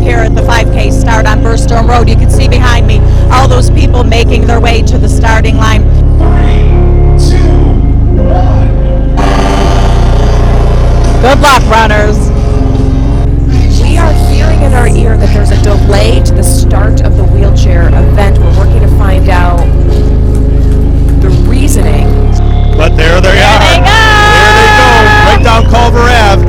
here at the 5K start on Burstone Road. You can see behind me all those people making their way to the starting line. 3, 2, 1. Good luck, runners. We are hearing in our ear that there's a delay to the start of the wheelchair event. We're working to find out the reasoning. But there they are. They go. There they go. Right down Culver Ave.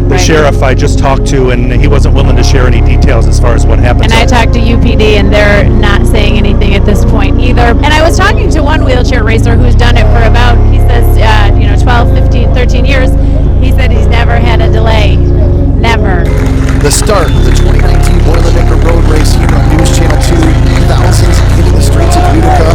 The sheriff I just talked to, and he wasn't willing to share any details as far as what happened. And I talked to UPD, and they're not saying anything at this point either. And I was talking to one wheelchair racer who's done it for about, he says, 12, 15, 13 years. He said he's never had a delay. Never. The start of the 2019 Boilermaker Road Race here on News Channel 2. Thousands hitting the streets of Utica.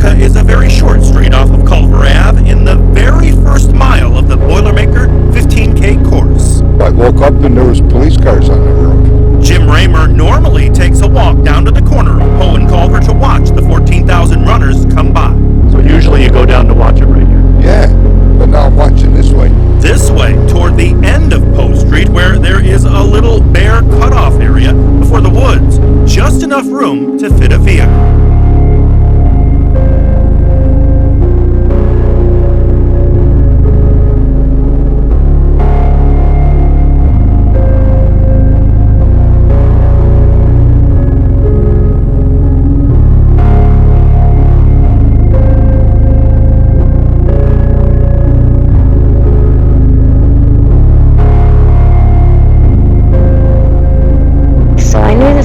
Is a very short street off of Culver Ave in the very first mile of the Boilermaker 15K course. I woke up and there was police cars on the road. Jim Raymer normally takes a walk down to the corner of Poe and Culver to watch the 14,000 runners come by. So usually you go down to watch it right here? Yeah, but now I'm watching this way. This way, toward the end of Poe Street, where there is a little bare cutoff area before the woods. Just enough room to fit a vehicle.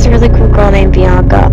A really cool girl named Bianca.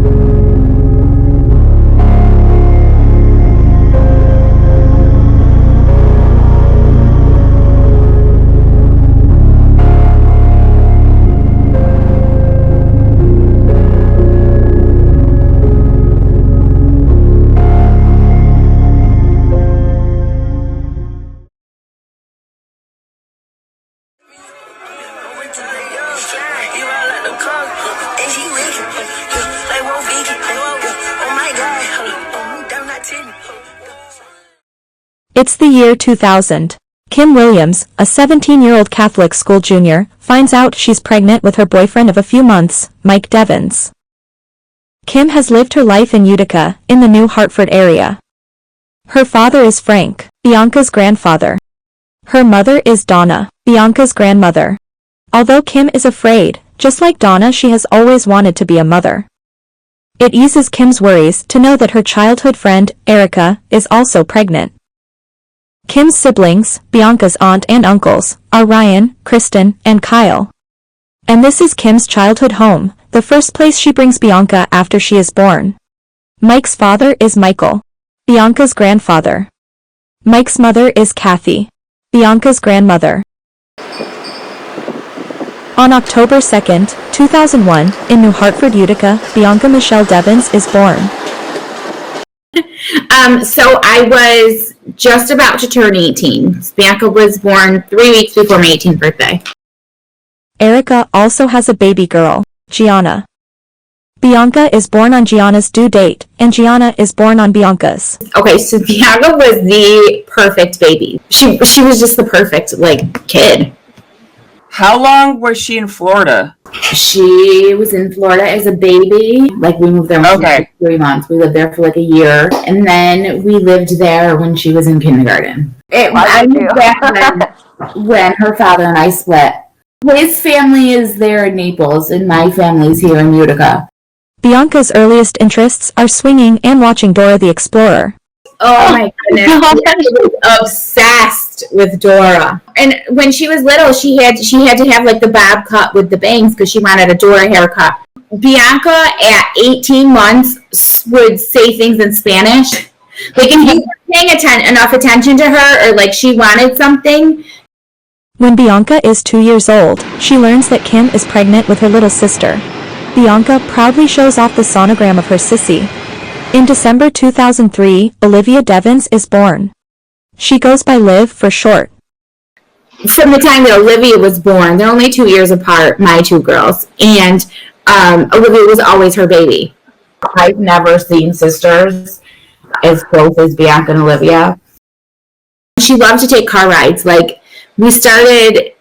It's the year 2000. Kim Williams, a 17-year-old Catholic school junior, finds out she's pregnant with her boyfriend of a few months, Mike Devins. Kim has lived her life in Utica, in the New Hartford area. Her father is Frank, Bianca's grandfather. Her mother is Donna, Bianca's grandmother. Although Kim is afraid, just like Donna, she has always wanted to be a mother. It eases Kim's worries to know that her childhood friend, Erica, is also pregnant. Kim's siblings, Bianca's aunt and uncles, are Ryan, Kristen, and Kyle. And this is Kim's childhood home, the first place she brings Bianca after she is born. Mike's father is Michael, Bianca's grandfather. Mike's mother is Kathy, Bianca's grandmother. On October 2nd, 2001, in New Hartford, Utica, Bianca Michelle Devins is born. So I was just about to turn 18. Bianca was born 3 weeks before my 18th birthday. Erica also has a baby girl, Gianna. Bianca is born on Gianna's due date, and Gianna is born on Bianca's. Okay, so Bianca was the perfect baby. She was just the perfect, kid. How long was she in Florida? She was in Florida as a baby. We moved there when she was 3 months. We lived there for a year. And then we lived there when she was in kindergarten. I moved back when her father and I split. His family is there in Naples, and my family's here in Utica. Bianca's earliest interests are swinging and watching Dora the Explorer. Oh my goodness. She was obsessed with Dora. And when she was little, she had to have the bob cut with the bangs because she wanted a Dora haircut. Bianca at 18 months would say things in Spanish. If you were paying enough attention to her or she wanted something. When Bianca is 2 years old, she learns that Kim is pregnant with her little sister. Bianca proudly shows off the sonogram of her sissy. In December 2003, Olivia Devins is born. She goes by Liv for short. From the time that Olivia was born, they're only 2 years apart, my two girls. And Olivia was always her baby. I've never seen sisters as close as Bianca and Olivia. She loved to take car rides. Like, we started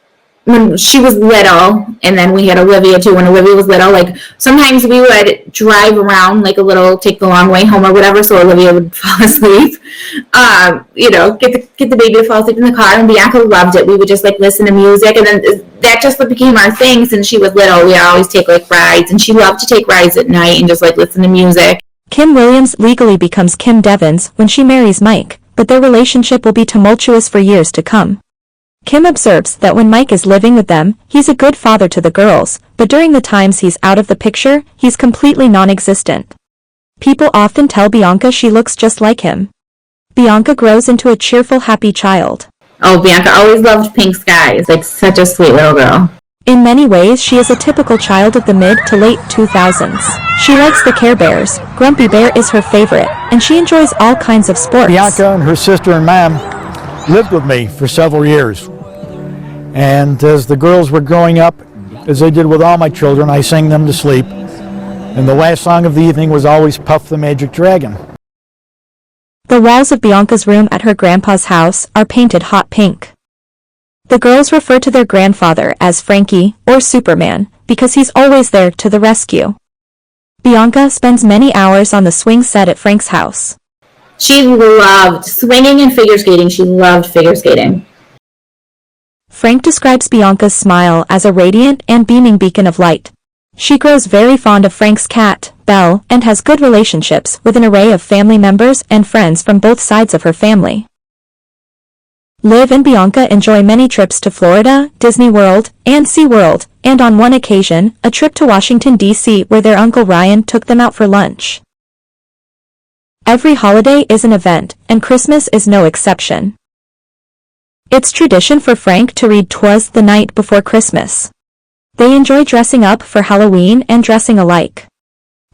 when she was little, and then we had Olivia too. When Olivia was little, like, sometimes we would drive around, like, take the long way home or whatever, so Olivia would fall asleep. Get the baby to fall asleep in the car, and Bianca loved it. We would just, like, listen to music, and then that just became our thing since she was little. We always take, like, rides, and she loved to take rides at night and just, like, listen to music. Kim Williams legally becomes Kim Devins when she marries Mike, but their relationship will be tumultuous for years to come. Kim observes that when Mike is living with them, he's a good father to the girls, but during the times he's out of the picture, he's completely non-existent. People often tell Bianca she looks just like him. Bianca grows into a cheerful, happy child. Oh, Bianca always loved pink skies, like such a sweet little girl. In many ways, she is a typical child of the mid to late 2000s. She likes the Care Bears, Grumpy Bear is her favorite, and she enjoys all kinds of sports. Bianca and her sister and mom lived with me for several years. And as the girls were growing up, as they did with all my children, I sang them to sleep. And the last song of the evening was always Puff the Magic Dragon. The walls of Bianca's room at her grandpa's house are painted hot pink. The girls refer to their grandfather as Frankie, or Superman, because he's always there to the rescue. Bianca spends many hours on the swing set at Frank's house. She loved swinging and figure skating. She loved figure skating. Frank describes Bianca's smile as a radiant and beaming beacon of light. She grows very fond of Frank's cat, Belle, and has good relationships with an array of family members and friends from both sides of her family. Liv and Bianca enjoy many trips to Florida, Disney World, and SeaWorld, and on one occasion, a trip to Washington, D.C. where their Uncle Ryan took them out for lunch. Every holiday is an event, and Christmas is no exception. It's tradition for Frank to read 'Twas the Night Before Christmas. They enjoy dressing up for Halloween and dressing alike.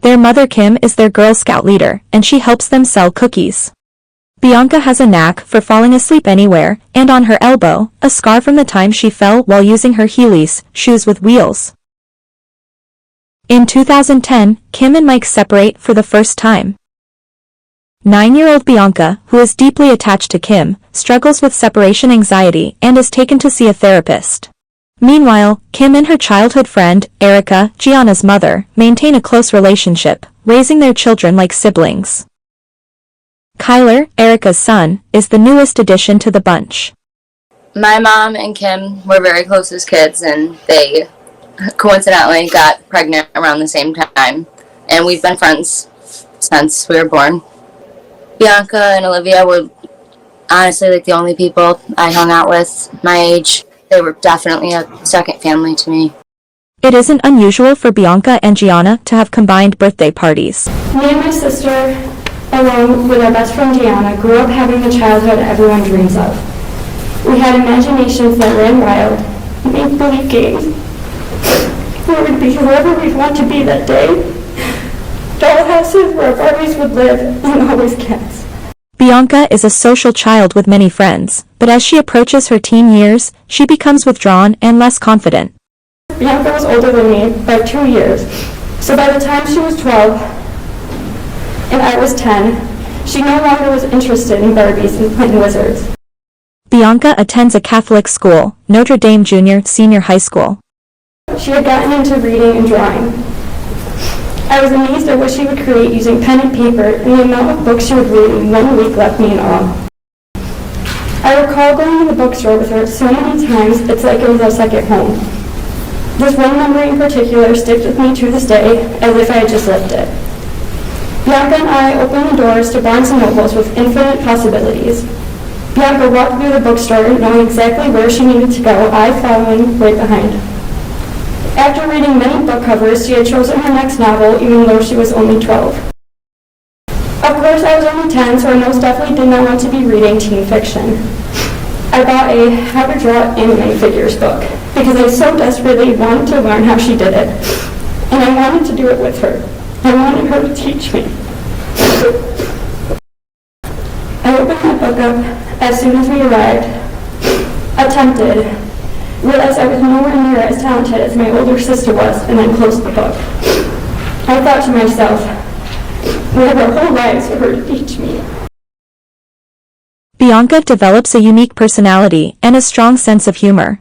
Their mother Kim is their Girl Scout leader, and she helps them sell cookies. Bianca has a knack for falling asleep anywhere, and on her elbow, a scar from the time she fell while using her Heelys, shoes with wheels. In 2010, Kim and Mike separate for the first time. 9-year-old Bianca, who is deeply attached to Kim, struggles with separation anxiety and is taken to see a therapist. Meanwhile, Kim and her childhood friend, Erica, Gianna's mother, maintain a close relationship, raising their children like siblings. Kyler, Erica's son, is the newest addition to the bunch. My mom and Kim were very close as kids, and they coincidentally got pregnant around the same time, and we've been friends since we were born. Bianca and Olivia were honestly like the only people I hung out with my age. They were definitely a second family to me. It isn't unusual for Bianca and Gianna to have combined birthday parties. Me and my sister, along with our best friend Gianna, grew up having the childhood everyone dreams of. We had imaginations that ran wild, make-believe games, where we'd be whoever we'd want to be that day. Dollhouses where Barbies would live, and always cats. Bianca is a social child with many friends, but as she approaches her teen years, she becomes withdrawn and less confident. Bianca was older than me by 2 years, so by the time she was 12 and I was 10, she no longer was interested in Barbies and playing wizards. Bianca attends a Catholic school, Notre Dame Senior High School. She had gotten into reading and drawing. I was amazed at what she would create using pen and paper, and the amount of books she would read in 1 week left me in awe. I recall going to the bookstore with her so many times, it's like it was our second home. This one memory in particular sticks with me to this day, as if I had just lived it. Bianca and I opened the doors to Barnes & Nobles with infinite possibilities. Bianca walked through the bookstore knowing exactly where she needed to go, I following right behind. After reading many book covers, she had chosen her next novel, even though she was only 12. Of course, I was only 10, so I most definitely did not want to be reading teen fiction. I bought a How to Draw Anime Figures book, because I so desperately wanted to learn how she did it, and I wanted to do it with her. I wanted her to teach me. I opened that book up as soon as we arrived, attempted realized I was nowhere near as talented as my older sister was, and then closed the book. I thought to myself, we have our whole lives for her to teach me. Bianca develops a unique personality and a strong sense of humor.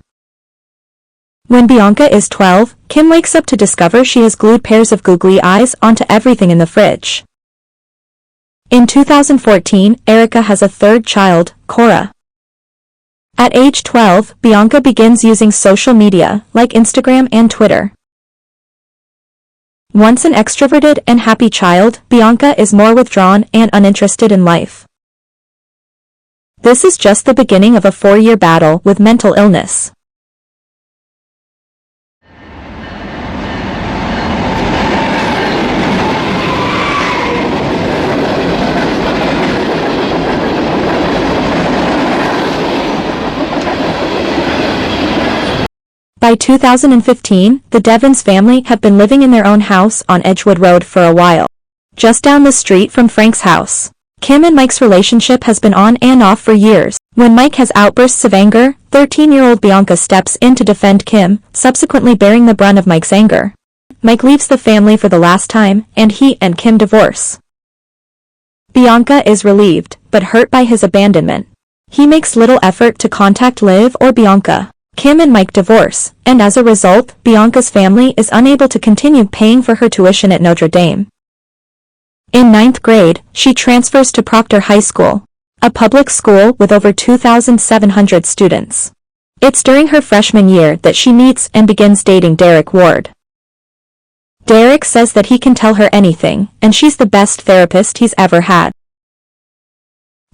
When Bianca is 12, Kim wakes up to discover she has glued pairs of googly eyes onto everything in the fridge. In 2014, Erica has a third child, Cora. At age 12, Bianca begins using social media, like Instagram and Twitter. Once an extroverted and happy child, Bianca is more withdrawn and uninterested in life. This is just the beginning of a 4-year battle with mental illness. By 2015, the Devins family have been living in their own house on Edgewood Road for a while, just down the street from Frank's house. Kim and Mike's relationship has been on and off for years. When Mike has outbursts of anger, 13-year-old Bianca steps in to defend Kim, subsequently bearing the brunt of Mike's anger. Mike leaves the family for the last time, and he and Kim divorce. Bianca is relieved, but hurt by his abandonment. He makes little effort to contact Liv or Bianca. Kim and Mike divorce, and as a result, Bianca's family is unable to continue paying for her tuition at Notre Dame. In 9th grade, she transfers to Proctor High School, a public school with over 2,700 students. It's during her freshman year that she meets and begins dating Derek Ward. Derek says that he can tell her anything, and she's the best therapist he's ever had.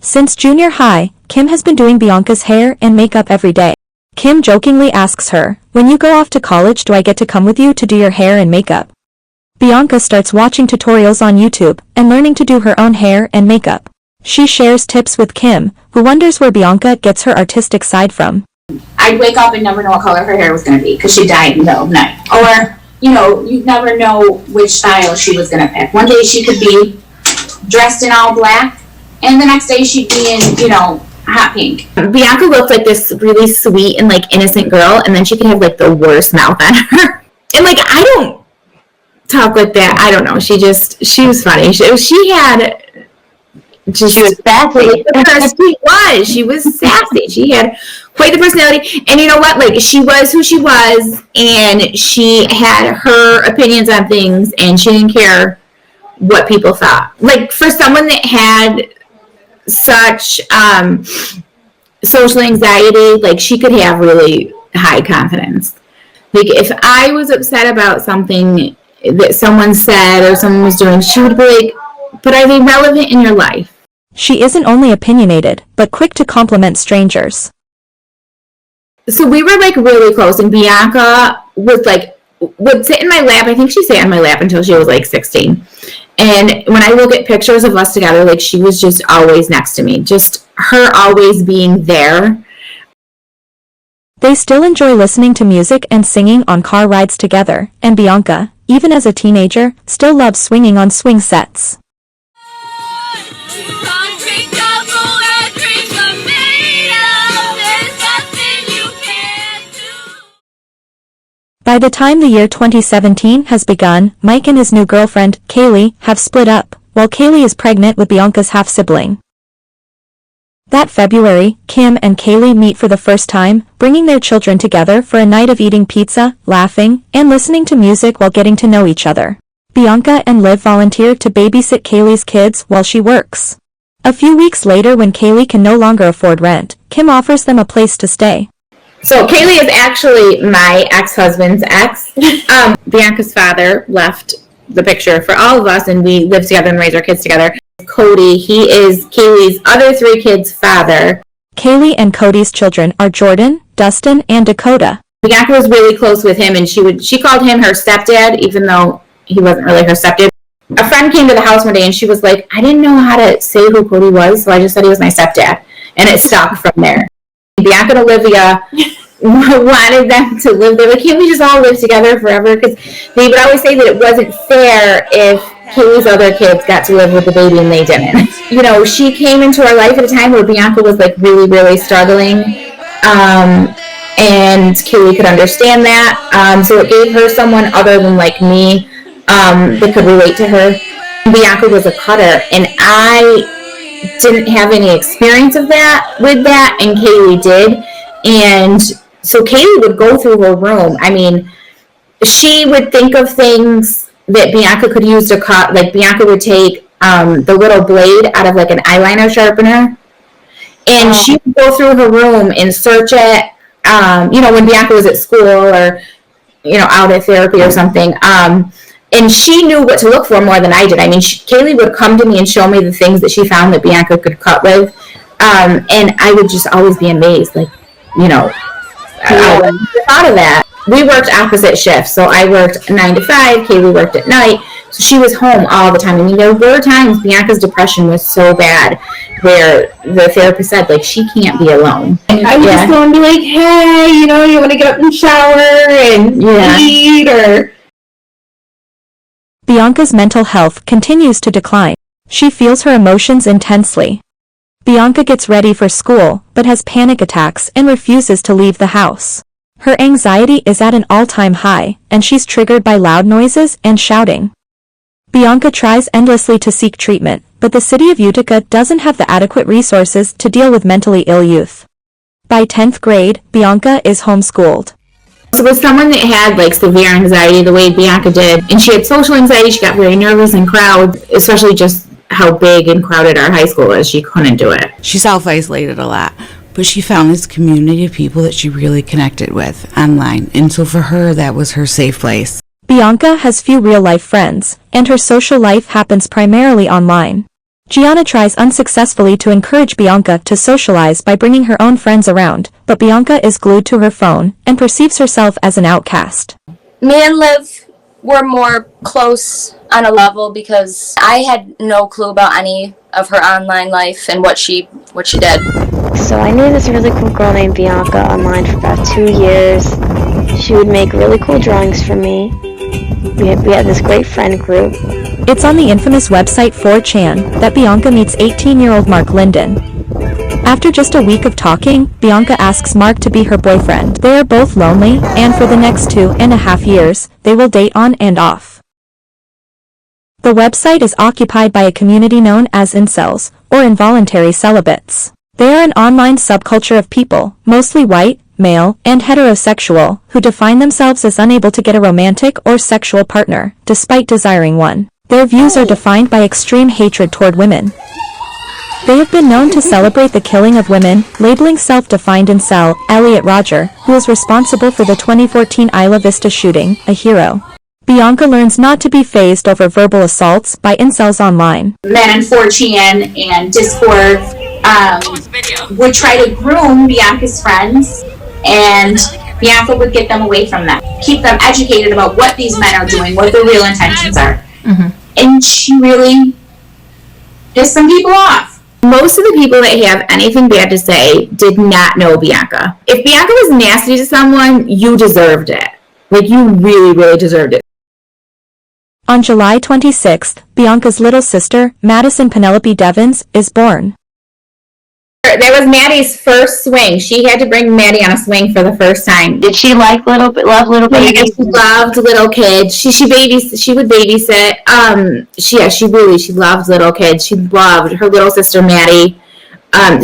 Since junior high, Kim has been doing Bianca's hair and makeup every day. Kim jokingly asks her, "When you go off to college, do I get to come with you to do your hair and makeup?" Bianca starts watching tutorials on YouTube and learning to do her own hair and makeup. She shares tips with Kim, who wonders where Bianca gets her artistic side from. I'd wake up and never know what color her hair was going to be because she dyed in the middle of the night. Or, you'd never know which style she was going to pick. One day she could be dressed in all black, and the next day she'd be in, hot pink. Bianca looked like this really sweet and innocent girl, and then she could have the worst mouth on her. And I don't talk like that. I don't know. She was funny. She was sassy. She was sassy. She had quite the personality. And you know what? She was who she was, and she had her opinions on things, and she didn't care what people thought. For someone that had such social anxiety, she could have really high confidence. If I was upset about something that someone said or someone was doing, she would be like, "But are they relevant in your life?" She isn't only opinionated, but quick to compliment strangers. So we were really close, and Bianca would sit in my lap. I think she sat in my lap until she was 16. And when I look at pictures of us together, she was just always next to me, just her always being there. They still enjoy listening to music and singing on car rides together, and Bianca, even as a teenager, still loves swinging on swing sets. By the time the year 2017 has begun, Mike and his new girlfriend, Kaylee, have split up, while Kaylee is pregnant with Bianca's half-sibling. That February, Kim and Kaylee meet for the first time, bringing their children together for a night of eating pizza, laughing, and listening to music while getting to know each other. Bianca and Liv volunteer to babysit Kaylee's kids while she works. A few weeks later, when Kaylee can no longer afford rent, Kim offers them a place to stay. So Kaylee is actually my ex-husband's ex. Bianca's father left the picture for all of us, and we live together and raise our kids together. Cody, he is Kaylee's other 3 kids' father. Kaylee and Cody's children are Jordan, Dustin, and Dakota. Bianca was really close with him, and she called him her stepdad, even though he wasn't really her stepdad. A friend came to the house one day, and she was like, "I didn't know how to say who Cody was, so I just said he was my stepdad." And it stopped from there. Bianca and Olivia wanted them to live there. Can't we just all live together forever? Because they would always say that it wasn't fair if Kaylee's other kids got to live with the baby and they didn't. She came into our life at a time where Bianca was really, really struggling. and Kaylee could understand that. So it gave her someone other than like me that could relate to her. Bianca was a cutter, and I didn't have any experience of that with that, and Kaylee did. And so Kaylee would go through her room. I mean, she would think of things that Bianca could use to cut. Like Bianca would take the little blade out of like an eyeliner sharpener, and she would go through her room and search it. When Bianca was at school or out at therapy or something. And she knew what to look for more than I did. I mean, Kaylee would come to me and show me the things that she found that Bianca could cut with. And I would just always be amazed. Like, I never thought of that. We worked opposite shifts. So I worked 9 to 5. Kaylee worked at night. So she was home all the time. I mean, there were times Bianca's depression was so bad where the therapist said, like, she can't be alone. I would just go and be like, hey, you want to get up and shower and eat or... Bianca's mental health continues to decline. She feels her emotions intensely. Bianca gets ready for school, but has panic attacks and refuses to leave the house. Her anxiety is at an all-time high, and she's triggered by loud noises and shouting. Bianca tries endlessly to seek treatment, but the city of Utica doesn't have the adequate resources to deal with mentally ill youth. By 10th grade, Bianca is homeschooled. So with someone that had like severe anxiety the way Bianca did, and she had social anxiety, she got very nervous in crowds, especially just how big and crowded our high school is. She couldn't do it. She self-isolated a lot, but she found this community of people that she really connected with online. And so for her, that was her safe place. Bianca has few real-life friends, and her social life happens primarily online. Gianna tries unsuccessfully to encourage Bianca to socialize by bringing her own friends around, but Bianca is glued to her phone and perceives herself as an outcast. Me and Liv were more close on a level because I had no clue about any of her online life and what she did. So I knew this really cool girl named Bianca online for about 2 years. She would make really cool drawings for me. We had this great friend group. It's on the infamous website 4chan that Bianca meets 18-year-old Mark Linden. After just a week of talking, Bianca asks Mark to be her boyfriend. They are both lonely, and for the next 2.5 years, they will date on and off. The website is occupied by a community known as incels, or involuntary celibates. They are an online subculture of people, mostly white, male, and heterosexual, who define themselves as unable to get a romantic or sexual partner, despite desiring one. Their views are defined by extreme hatred toward women. They have been known to celebrate the killing of women, labeling self-defined incel Elliot Rodger, who is responsible for the 2014 Isla Vista shooting, a hero. Bianca learns not to be fazed over verbal assaults by incels online. Men on 4chan and Discord would try to groom Bianca's friends, and Bianca would get them away from them, keep them educated about what these men are doing, what their real intentions are. Mm-hmm. And she really pissed some people off. Most of the people that have anything bad to say did not know Bianca. If Bianca was nasty to someone, you deserved it. Like, you really, really deserved it. On July 26th, Bianca's little sister, Madison Penelope Devins, is born. That was Maddie's first swing. She had to bring Maddie on a swing for the first time. Did she love little babies? She loved little kids. She would babysit. She loved little kids. She loved her little sister Maddie.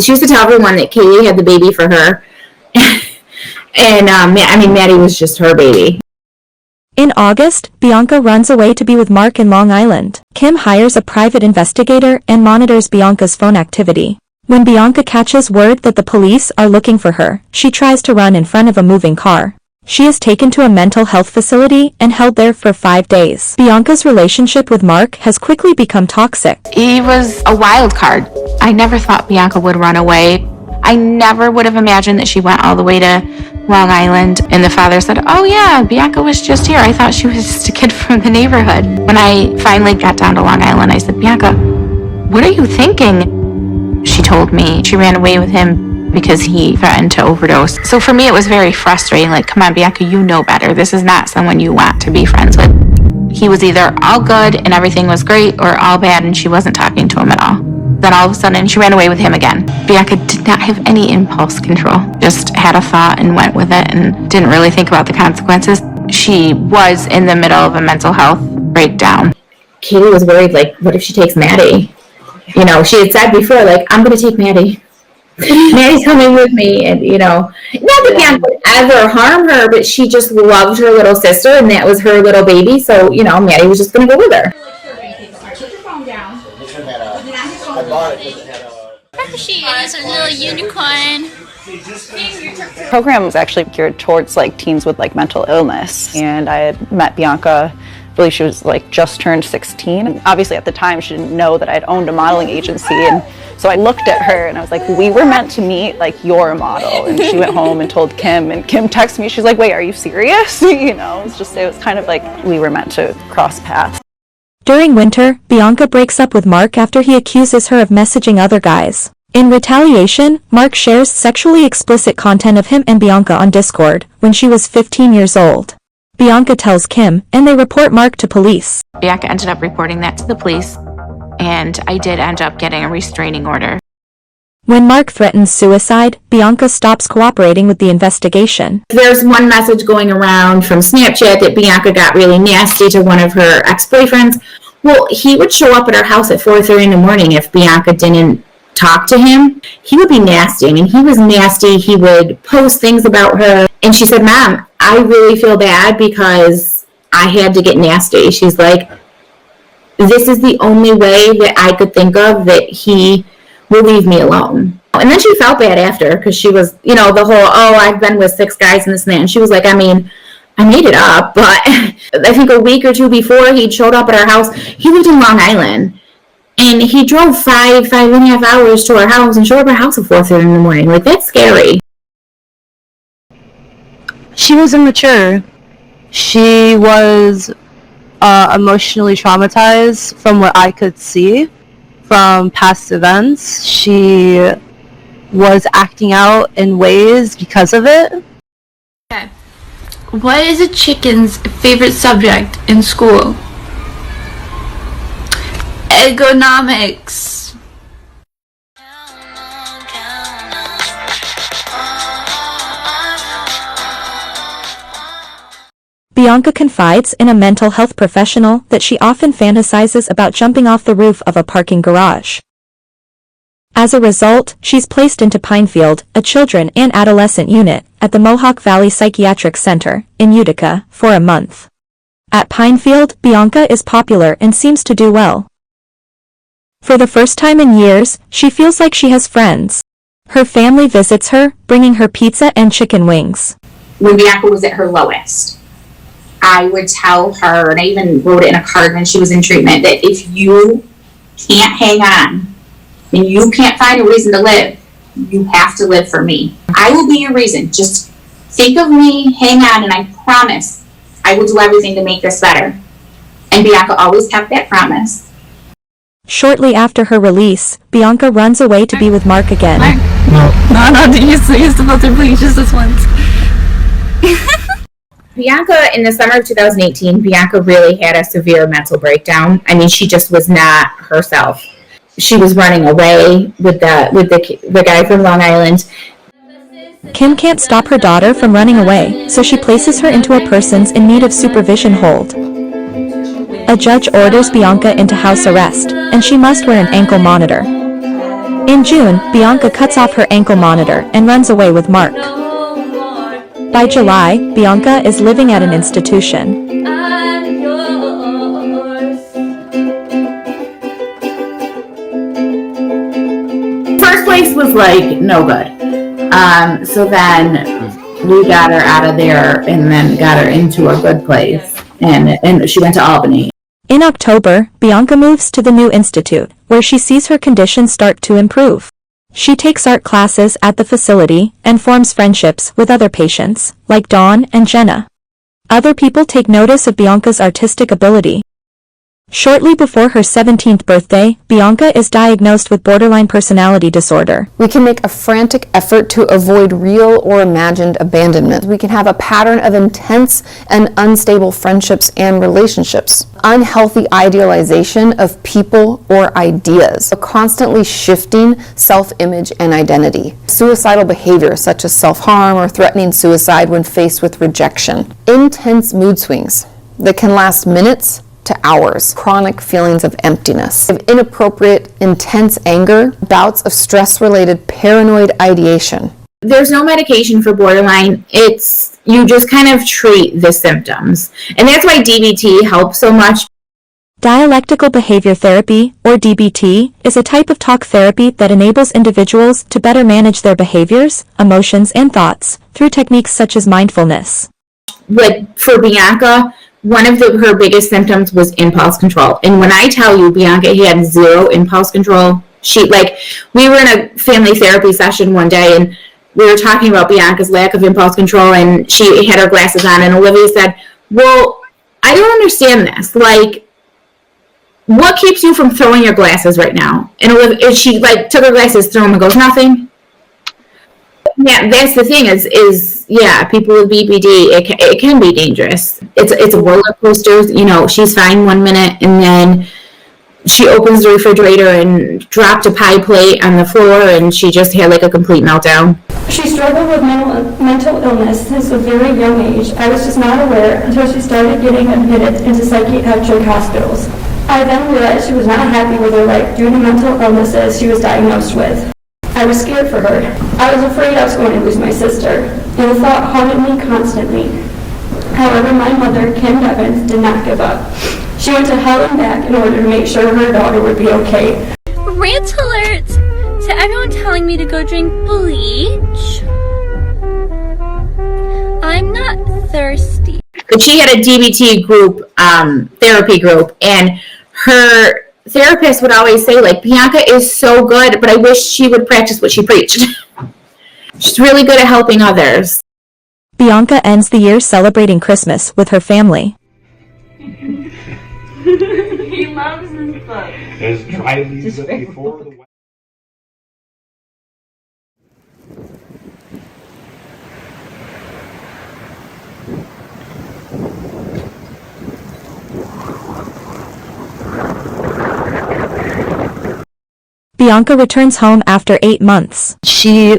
She used to tell everyone that Kaylee had the baby for her. And Maddie was just her baby. In August, Bianca runs away to be with Mark in Long Island. Kim hires a private investigator and monitors Bianca's phone activity. When Bianca catches word that the police are looking for her, she tries to run in front of a moving car. She is taken to a mental health facility and held there for 5 days. Bianca's relationship with Mark has quickly become toxic. He was a wild card. I never thought Bianca would run away. I never would have imagined that she went all the way to Long Island. And the father said, oh yeah, Bianca was just here. I thought she was just a kid from the neighborhood. When I finally got down to Long Island, I said, Bianca, what are you thinking? She told me she ran away with him because he threatened to overdose. So for me, it was very frustrating. Like, come on, Bianca, you know better. This is not someone you want to be friends with. He was either all good and everything was great, or all bad and she wasn't talking to him at all. Then all of a sudden, she ran away with him again. Bianca did not have any impulse control, just had a thought and went with it and didn't really think about the consequences. She was in the middle of a mental health breakdown. Katie was worried, like, what if she takes Maddie? You know, she had said before, like, I'm going to take Maddie. Maddie's coming with me. And, you know, not that Bianca would ever harm her, but she just loved her little sister, and that was her little baby. So, you know, Maddie was just going to go with her. She is a little unicorn. The program was actually geared towards like teens with like mental illness, and I had met Bianca. I believe she was like just turned 16. And obviously at the time she didn't know that I'd owned a modeling agency, and so I looked at her and I was like, we were meant to meet, like you're a model. And she went home and told Kim, and Kim texted me, she's like, wait, are you serious? You know, it was kind of like we were meant to cross paths. During winter, Bianca breaks up with Mark after he accuses her of messaging other guys. In retaliation, Mark shares sexually explicit content of him and Bianca on Discord when she was 15 years old. Bianca tells Kim, and they report Mark to police. Bianca ended up reporting that to the police, and I did end up getting a restraining order. When Mark threatens suicide, Bianca stops cooperating with the investigation. There's one message going around from Snapchat that Bianca got really nasty to one of her ex-boyfriends. Well, he would show up at her house at 4:30 in the morning if Bianca didn't talk to him. He would be nasty. I mean, he was nasty. He would post things about her. And she said, Mom, I really feel bad because I had to get nasty. She's like, this is the only way that I could think of that he will leave me alone. And then she felt bad after because she was, you know, the whole, oh, I've been with 6 guys and this and that. And she was like, I mean, I made it up, but I think a week or two before he showed up at our house, he lived in Long Island. And he drove 5.5 hours to our house and showed up at our house at 4:30 in the morning. Like, that's scary. She was immature. She was emotionally traumatized from what I could see from past events. She was acting out in ways because of it. Okay. What is a chicken's favorite subject in school? Ergonomics. Bianca confides in a mental health professional that she often fantasizes about jumping off the roof of a parking garage. As a result, she's placed into Pinefield, a children and adolescent unit, at the Mohawk Valley Psychiatric Center, in Utica, for a month. At Pinefield, Bianca is popular and seems to do well. For the first time in years, she feels like she has friends. Her family visits her, bringing her pizza and chicken wings. When Bianca was at her lowest, I would tell her, and I even wrote it in a card when she was in treatment, that if you can't hang on and you can't find a reason to live, you have to live for me. I will be your reason. Just think of me, hang on, and I promise I will do everything to make this better. And Bianca always kept that promise. Shortly after her release, Bianca runs away to be with Mark again. No, you're supposed to please just this once. Bianca, in the summer of 2018, Bianca really had a severe mental breakdown. I mean, she just was not herself. She was running away with the guy from Long Island. Kim can't stop her daughter from running away, so she places her into a persons in need of supervision hold. A judge orders Bianca into house arrest, and she must wear an ankle monitor. In June, Bianca cuts off her ankle monitor and runs away with Mark. By July, Bianca is living at an institution. First place was like no good. So then we got her out of there and then got her into a good place. And she went to Albany. In October, Bianca moves to the new institute, where she sees her condition start to improve. She takes art classes at the facility and forms friendships with other patients, like Dawn and Jenna. Other people take notice of Bianca's artistic ability. Shortly before her 17th birthday, Bianca is diagnosed with borderline personality disorder. We can make a frantic effort to avoid real or imagined abandonment. We can have a pattern of intense and unstable friendships and relationships. Unhealthy idealization of people or ideas. A constantly shifting self-image and identity. Suicidal behavior such as self-harm or threatening suicide when faced with rejection. Intense mood swings that can last minutes to hours, chronic feelings of emptiness, of inappropriate, intense anger, bouts of stress-related paranoid ideation. There's no medication for borderline. You just kind of treat the symptoms. And that's why DBT helps so much. Dialectical behavior therapy, or DBT, is a type of talk therapy that enables individuals to better manage their behaviors, emotions, and thoughts through techniques such as mindfulness. Like for Bianca, one of her biggest symptoms was impulse control. And when I tell you Bianca had zero impulse control, we were in a family therapy session one day and we were talking about Bianca's lack of impulse control and she had her glasses on and Olivia said, well, I don't understand this. Like, what keeps you from throwing your glasses right now? And Olivia, she took her glasses, threw them and goes, nothing. Yeah, that's the thing is people with BPD, it can be dangerous. It's a roller coaster. She's fine 1 minute and then she opens the refrigerator and dropped a pie plate on the floor and she just had a complete meltdown. She struggled with mental illness since a very young age. I was just not aware until she started getting admitted into psychiatric hospitals. I then realized she was not happy with her life due to mental illnesses she was diagnosed with. I was scared for her. I was afraid I was going to lose my sister, and the thought haunted me constantly. However, my mother, Kim Devins, did not give up. She went to hell and back in order to make sure her daughter would be okay. Rant alert to everyone telling me to go drink bleach. I'm not thirsty. But she had a DBT group, therapy group, and her therapist would always say, Bianca is so good, but I wish she would practice what she preached. She's really good at helping others. Bianca ends the year celebrating Christmas with her family. He loves this book. As dry leaves before the Bianca returns home after 8 months. She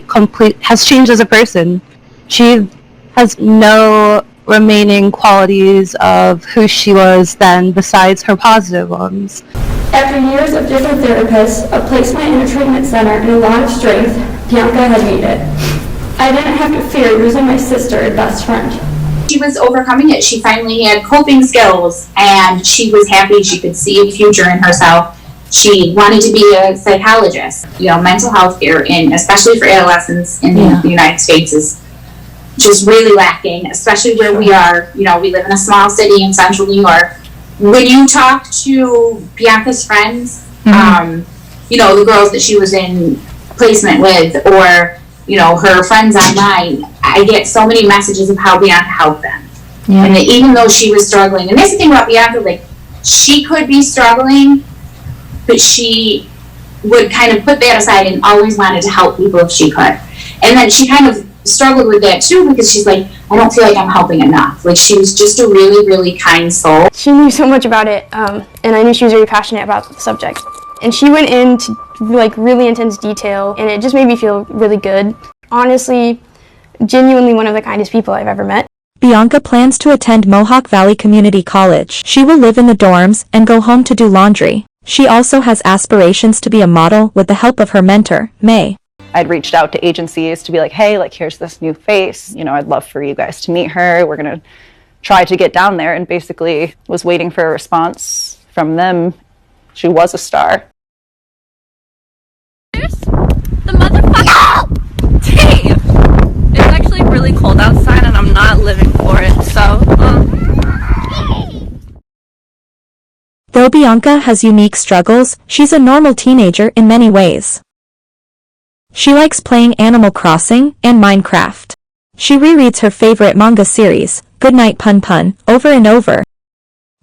has changed as a person. She has no remaining qualities of who she was then besides her positive ones. After years of different therapists, a placement in a treatment center, and a lot of strength, Bianca had made it. I didn't have to fear losing my sister and best friend. She was overcoming it. She finally had coping skills and she was happy. She could see a future in herself. She wanted to be a psychologist. Mental health care, and especially for adolescents in the United States, is just really lacking, especially where we are. We live in a small city in central New York. When you talk to Bianca's friends, the girls that she was in placement with, or her friends online, I get so many messages of how Bianca helped them. And that even though she was struggling, and that's the thing about Bianca, she could be struggling, but she would kind of put that aside and always wanted to help people if she could. And then she kind of struggled with that too, because she's like, I don't feel like I'm helping enough. She was just a really, really kind soul. She knew so much about it, and I knew she was very passionate about the subject. And she went into really intense detail, and it just made me feel really good. Honestly, genuinely one of the kindest people I've ever met. Bianca plans to attend Mohawk Valley Community College. She will live in the dorms and go home to do laundry. She also has aspirations to be a model with the help of her mentor, May. I'd reached out to agencies to be like, hey, here's this new face. I'd love for you guys to meet her. We're going to try to get down there, and basically was waiting for a response from them. She was a star. The motherfucker! Dave! It's actually really cold outside and I'm not living for it, so, Though Bianca has unique struggles, she's a normal teenager in many ways. She likes playing Animal Crossing and Minecraft. She rereads her favorite manga series, Goodnight Pun Pun, over and over.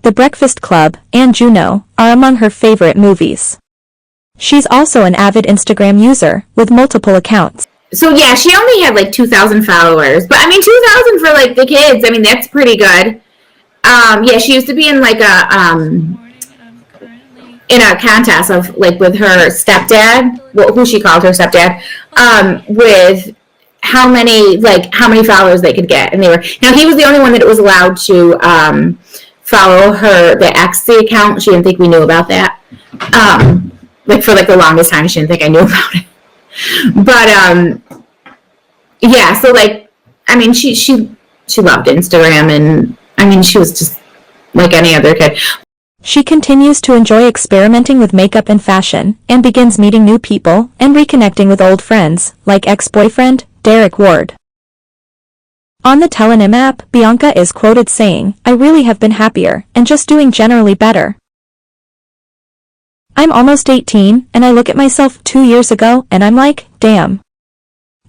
The Breakfast Club and Juno are among her favorite movies. She's also an avid Instagram user with multiple accounts. So yeah, she only had like 2,000 followers, but I mean 2,000 for like the kids. I mean that's pretty good. Yeah, she used to be in like a contest of like with her stepdad, who she called her stepdad, with how many followers they could get, and they were now he was the only one that was allowed to follow her the Etsy account. She didn't think we knew about that. Like for like the longest time, she didn't think I knew about it. But yeah, so like I mean she loved Instagram, and I mean she was just like any other kid. She continues to enjoy experimenting with makeup and fashion, and begins meeting new people and reconnecting with old friends, like ex-boyfriend Derek Ward. On the Telenym app, Bianca is quoted saying, "I really have been happier, and just doing generally better. I'm almost 18, and I look at myself 2 years ago, and I'm like, damn."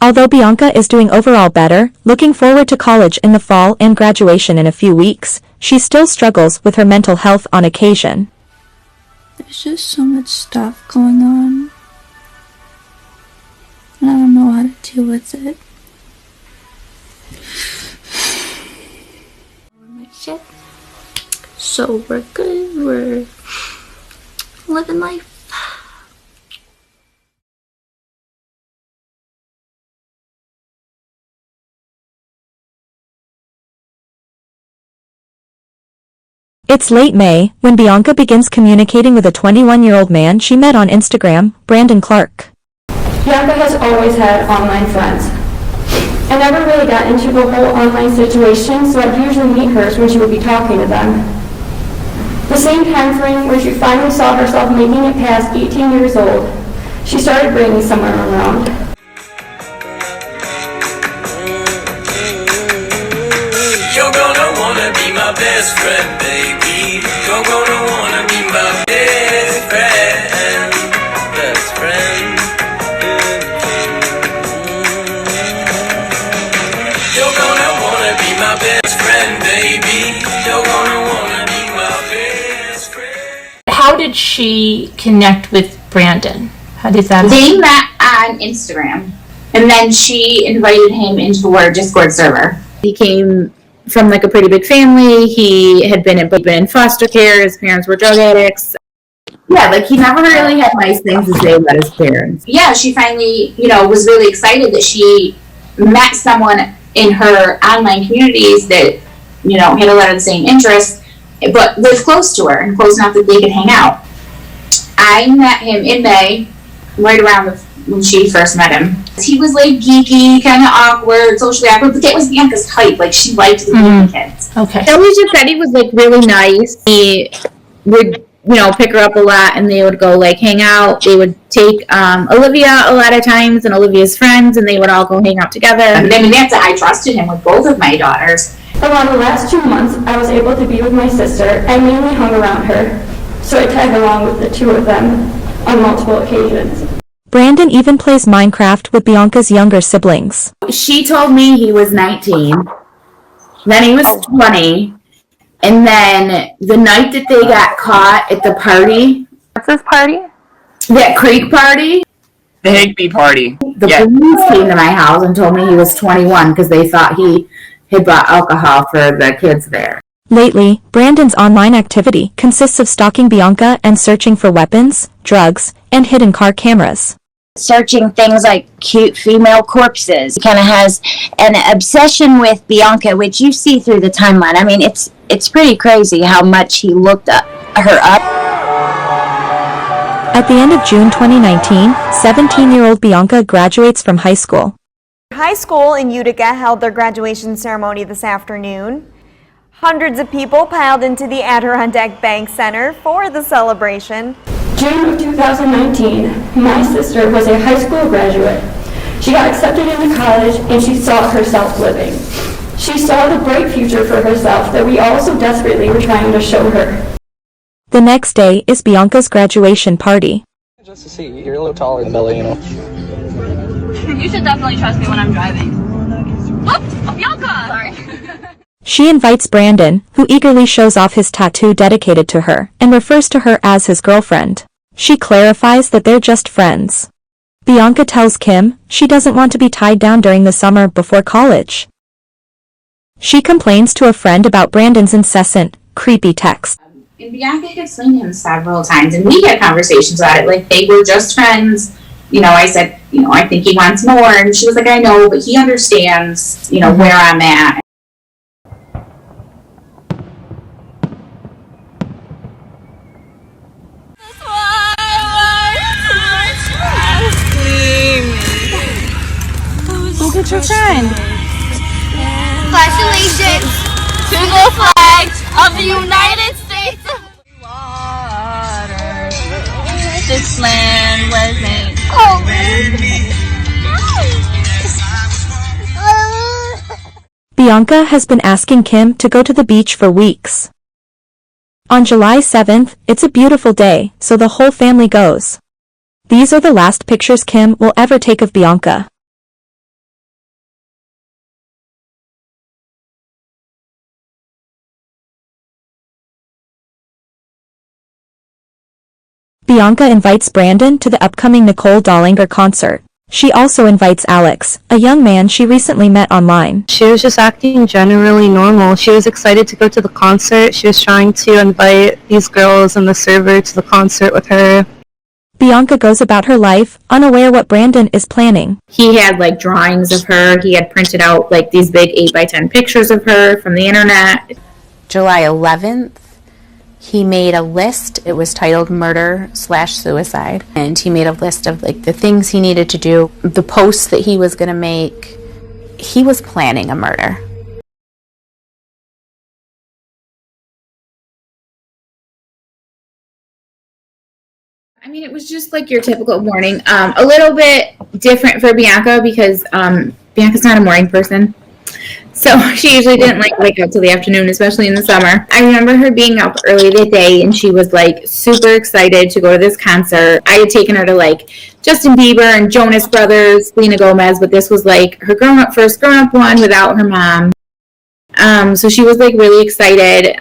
Although Bianca is doing overall better, looking forward to college in the fall and graduation in a few weeks, she still struggles with her mental health on occasion. There's just so much stuff going on, and I don't know how to deal with it. So we're good, we're living life. It's late May when Bianca begins communicating with a 21-year-old man she met on Instagram, Brandon Clark. Bianca has always had online friends. I never really got into the whole online situation, so I'd usually meet her when she would be talking to them. The same time frame where she finally saw herself making it past 18 years old, she started bringing someone around. You're gonna wanna be my best friend, baby. You're gonna wanna be my best friend. Best friend. You're gonna wanna be my best friend, baby. You're gonna wanna be my best friend. How did she connect with Brandon? How did that They met on Instagram, and then she invited him into her Discord server. He came from like a pretty big family. He had been in foster care. His parents were drug addicts. Yeah, like he never really had nice things to say about his parents. Yeah, she finally, was really excited that she met someone in her online communities that, had a lot of the same interests, but was close to her and close enough that they could hang out. I met him in May, right around when she first met him. He was like geeky, kind of awkward, socially awkward, but that was Bianca's type. Like she liked the geeky kids. Okay. So he just said he was like really nice. He would, pick her up a lot, and they would go like hang out. They would take Olivia a lot of times, and Olivia's friends, and they would all go hang out together. I mean, I trusted him with both of my daughters. Around the last 2 months, I was able to be with my sister. I mainly hung around her, so I tagged along with the two of them on multiple occasions. Brandon even plays Minecraft with Bianca's younger siblings. She told me he was 19, then he was 20, and then the night that they got caught at the party. What's this party? That Creek party. The Higby party. The police came to my house and told me he was 21 because they thought he had bought alcohol for the kids there. Lately, Brandon's online activity consists of stalking Bianca and searching for weapons, drugs, and hidden car cameras. Searching things like cute female corpses. He kind of has an obsession with Bianca, which you see through the timeline. I mean, it's pretty crazy how much he looked her up. At the end of June 2019, 17-year-old Bianca graduates from high school. High school in Utica held their graduation ceremony this afternoon. Hundreds of people piled into the Adirondack Bank Center for the celebration. June of 2019, my sister was a high school graduate. She got accepted into college, and she saw herself living. She saw the bright future for herself that we all so desperately were trying to show her. The next day is Bianca's graduation party. Just to see, you're a little taller than Billy, You should definitely trust me when I'm driving. Oh, Bianca! Sorry. She invites Brandon, who eagerly shows off his tattoo dedicated to her, and refers to her as his girlfriend. She clarifies that they're just friends. Bianca tells Kim she doesn't want to be tied down during the summer before college. She complains to a friend about Brandon's incessant, creepy texts. And Bianca had explained to him several times, and we had conversations about it, like they were just friends. I said, I think he wants more, and she was like, I know, but he understands, where I'm at. Look at your friend. Pledge allegiance to the flag of the United States of This land was made. Bianca has been asking Kim to go to the beach for weeks. On July 7th, it's a beautiful day, so the whole family goes. These are the last pictures Kim will ever take of Bianca. Bianca invites Brandon to the upcoming Nicole Dollinger concert. She also invites Alex, a young man she recently met online. She was just acting generally normal. She was excited to go to the concert. She was trying to invite these girls and the server to the concert with her. Bianca goes about her life, unaware what Brandon is planning. He had like drawings of her. He had printed out like these big 8x10 pictures of her from the internet. July 11th, he made a list. It was titled Murder/Suicide. And he made a list of like the things he needed to do, the posts that he was going to make. He was planning a murder. I mean, it was just like your typical morning. A little bit different for Bianca because Bianca's not a morning person. So she usually didn't like wake up till the afternoon, especially in the summer. I remember her being up early that day and she was like super excited to go to this concert. I had taken her to like Justin Bieber and Jonas Brothers, Selena Gomez, but this was like her first grown-up one without her mom. So she was like really excited.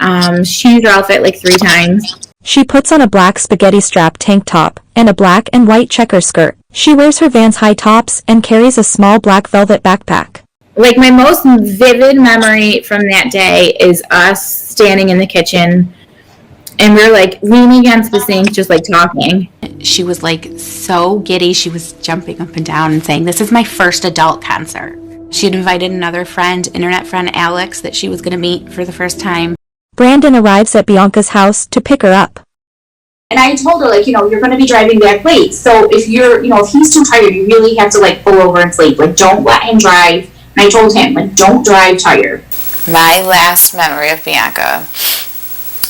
She changed her outfit like 3 times. She puts on a black spaghetti strap tank top and a black and white checker skirt. She wears her Vans high tops and carries a small black velvet backpack. Like my most vivid memory from that day is us standing in the kitchen and we're like leaning against the sink just like talking. She was like so giddy. She was jumping up and down and saying, "This is my first adult concert." She had invited another friend, internet friend Alex, that she was going to meet for the first time. Brandon arrives at Bianca's house to pick her up. And I told her, like, you're going to be driving back late. So if if he's too tired, you really have to like pull over and sleep. Like, don't let him drive. And I told him, like, don't drive tired. My last memory of Bianca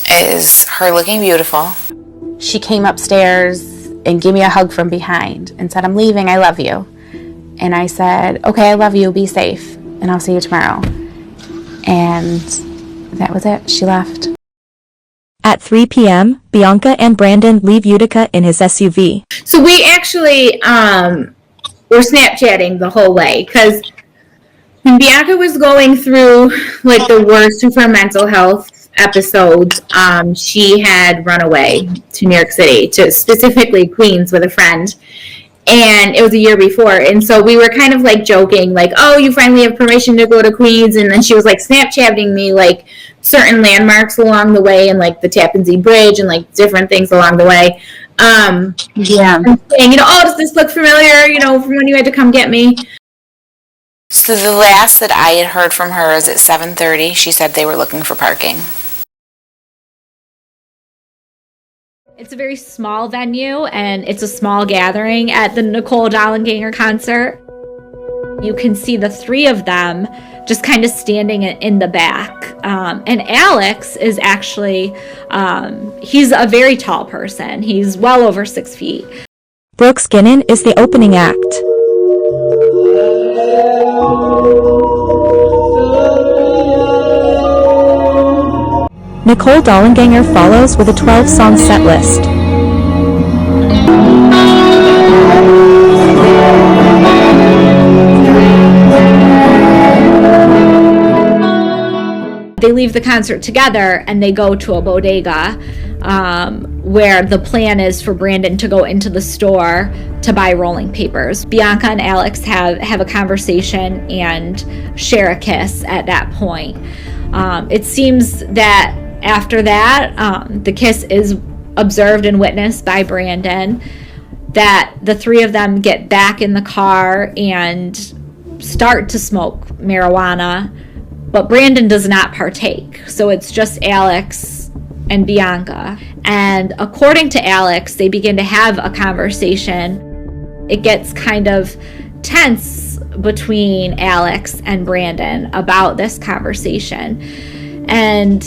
is her looking beautiful. She came upstairs and gave me a hug from behind and said, "I'm leaving, I love you." And I said, "Okay, I love you, be safe, and I'll see you tomorrow." And that was it. She left. At 3 p.m., Bianca and Brandon leave Utica in his SUV. So we actually were Snapchatting the whole way because when Bianca was going through like the worst of her mental health episodes, she had run away to New York City, to specifically Queens with a friend. And it was a year before. And so we were kind of like joking, like, "Oh, you finally have permission to go to Queens." And then she was like Snapchatting me like certain landmarks along the way and like the Tappan Zee Bridge and like different things along the way. Yeah. And saying, "Oh, does this look familiar, from when you had to come get me?" So the last that I had heard from her is at 7:30. She said they were looking for parking. It's a very small venue, and it's a small gathering at the Nicole Dollinger concert. You can see the 3 of them just kind of standing in the back. And Alex is actually, he's a very tall person. He's well over 6 feet. Brooke Skinnon is the opening act. Nicole Dollinger follows with a 12-song set list. They leave the concert together and they go to a bodega where the plan is for Brandon to go into the store to buy rolling papers. Bianca and Alex have a conversation and share a kiss at that point. It seems that after that, the kiss is observed and witnessed by Brandon, that the three of them get back in the car and start to smoke marijuana, but Brandon does not partake. So it's just Alex and Bianca. And according to Alex, they begin to have a conversation. It gets kind of tense between Alex and Brandon about this conversation. And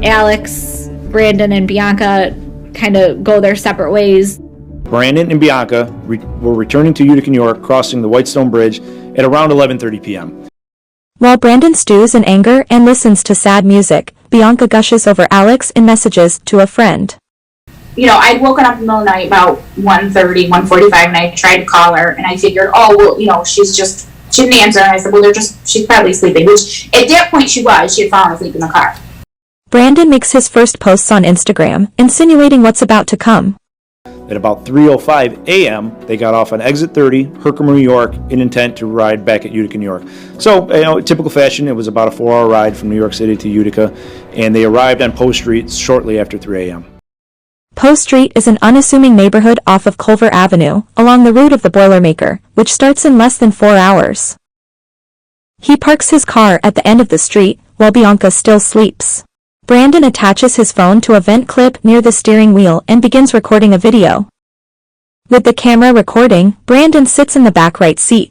Alex, Brandon, and Bianca kind of go their separate ways. Brandon and Bianca were returning to Utica, New York, crossing the Whitestone Bridge at around 11:30 p.m. While Brandon stews in anger and listens to sad music, Bianca gushes over Alex in messages to a friend. You know, I'd woken up in the middle of the night about 1:30, 1:45, and I tried to call her, and I figured, oh, well, you know, she didn't answer, and I said, well, she's probably sleeping, which at that point she was. She had fallen asleep in the car. Brandon makes his first posts on Instagram, insinuating what's about to come. At about 3:05 a.m., they got off on exit 30, Herkimer, New York, in intent to ride back at Utica, New York. So, typical fashion, it was about a 4-hour ride from New York City to Utica, and they arrived on Post Street shortly after 3 a.m. Post Street is an unassuming neighborhood off of Culver Avenue, along the route of the Boilermaker, which starts in less than 4 hours. He parks his car at the end of the street, while Bianca still sleeps. Brandon attaches his phone to a vent clip near the steering wheel and begins recording a video. With the camera recording, Brandon sits in the back right seat.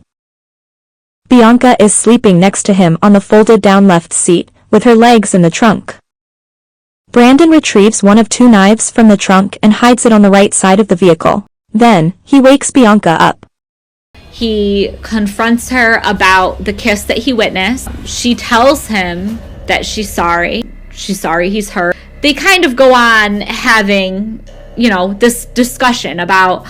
Bianca is sleeping next to him on the folded down left seat, with her legs in the trunk. Brandon retrieves one of 2 knives from the trunk and hides it on the right side of the vehicle. Then, he wakes Bianca up. He confronts her about the kiss that he witnessed. She tells him that she's sorry. She's sorry he's hurt. They kind of go on having, this discussion about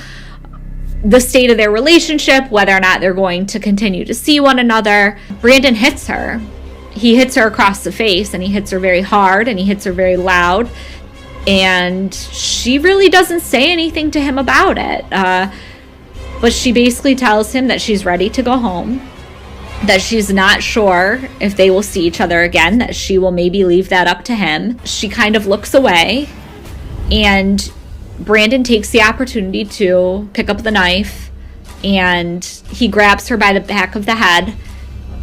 the state of their relationship, whether or not they're going to continue to see one another. Brandon hits her. He hits her across the face, and he hits her very hard, and he hits her very loud. And she really doesn't say anything to him about it. But she basically tells him that she's ready to go home, that she's not sure if they will see each other again, that she will maybe leave that up to him. She kind of looks away, and Brandon takes the opportunity to pick up the knife, and he grabs her by the back of the head,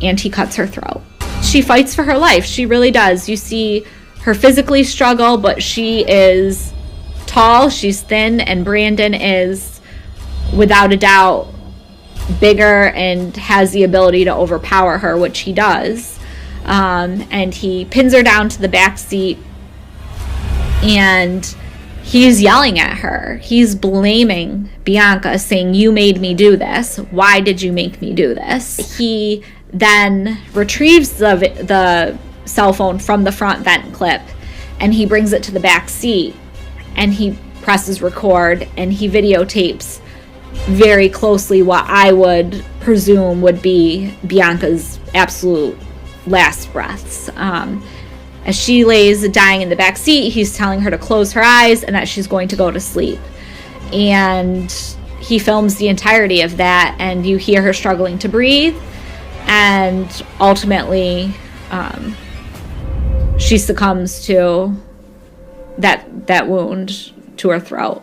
and he cuts her throat. She fights for her life. She really does. You see her physically struggle, but she is tall, she's thin, and Brandon is, without a doubt, bigger and has the ability to overpower her, which he does. And he pins her down to the back seat, and he's yelling at her. He's blaming Bianca, saying, "You made me do this. Why did you make me do this?" He then retrieves the cell phone from the front vent clip, and he brings it to the back seat, and he presses record, and he videotapes very closely what I would presume would be Bianca's absolute last breaths. As she lays dying in the back seat, he's telling her to close her eyes and that she's going to go to sleep. And he films the entirety of that, and you hear her struggling to breathe, and ultimately she succumbs to that wound to her throat.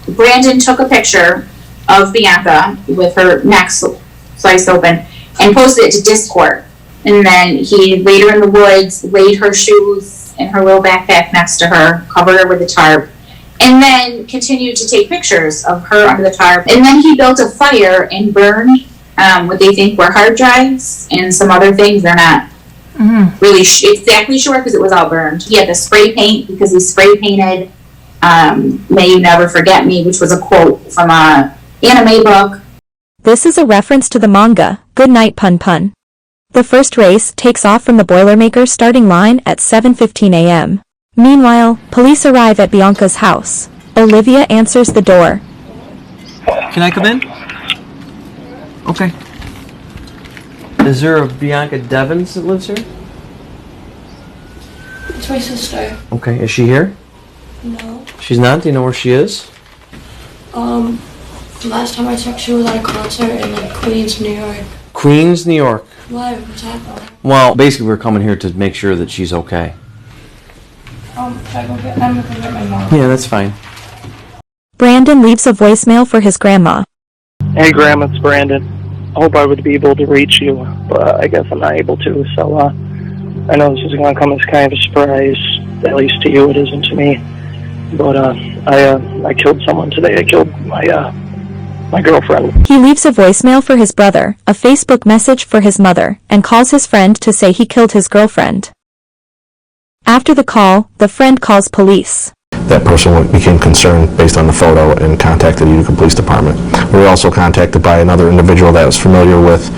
Brandon took a picture of Bianca with her neck sliced open and posted it to Discord. And then he laid her in the woods, laid her shoes and her little backpack next to her, covered her with a tarp, and then continued to take pictures of her under the tarp. And then he built a fire and burned what they think were hard drives and some other things. They're not really exactly sure because it was all burned. He had the spray paint because he spray painted "May You Never Forget Me," which was a quote from a anime book. This is a reference to the manga, Good Night Pun Pun. The first race takes off from the Boilermaker starting line at 7:15 a.m. Meanwhile, police arrive at Bianca's house. Olivia answers the door. Can I come in? Okay. Is there a Bianca Devins that lives here? It's my sister. Okay, is she here? No. She's not? Do you know where she is? Last time I checked, she was at a concert in like Queens, New York. Queens, New York. Why? What's happening? Well, basically we're coming here to make sure that she's okay. I'm gonna get my mom. Yeah, that's fine. Brandon leaves a voicemail for his grandma. Hey, Grandma, it's Brandon. I hope I would be able to reach you, but I guess I'm not able to. So I know this is going to come as kind of a surprise. At least to you, it isn't to me. But I killed someone today. I killed my girlfriend. He leaves a voicemail for his brother, a Facebook message for his mother, and calls his friend to say he killed his girlfriend. After the call, the friend calls police. That person became concerned based on the photo and contacted the Utica Police Department. We were also contacted by another individual that was familiar with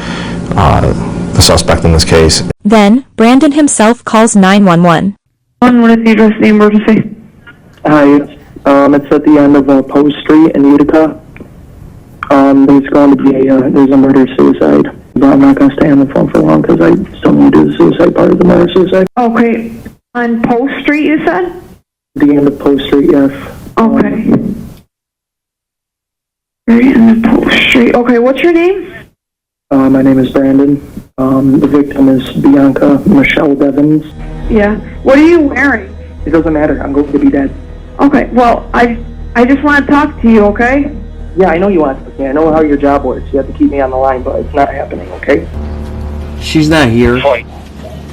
the suspect in this case. Then, Brandon himself calls 911. What is the address of the emergency? Hi, it's at the end of Post Street in Utica. There's going to be there's a murder-suicide, but I'm not going to stay on the phone for long because I still need to do the suicide part of the murder-suicide. Okay, on Post Street you said? The end of Post Street, yes. Okay. Very end of Post Street. Okay, what's your name? My name is Brandon. The victim is Bianca Michelle Devins. Yeah. What are you wearing? It doesn't matter. I'm going to be dead. Okay, well, I just want to talk to you, okay? Yeah, I know you want to. I know how your job works. You have to keep me on the line, but it's not happening, okay? She's not here.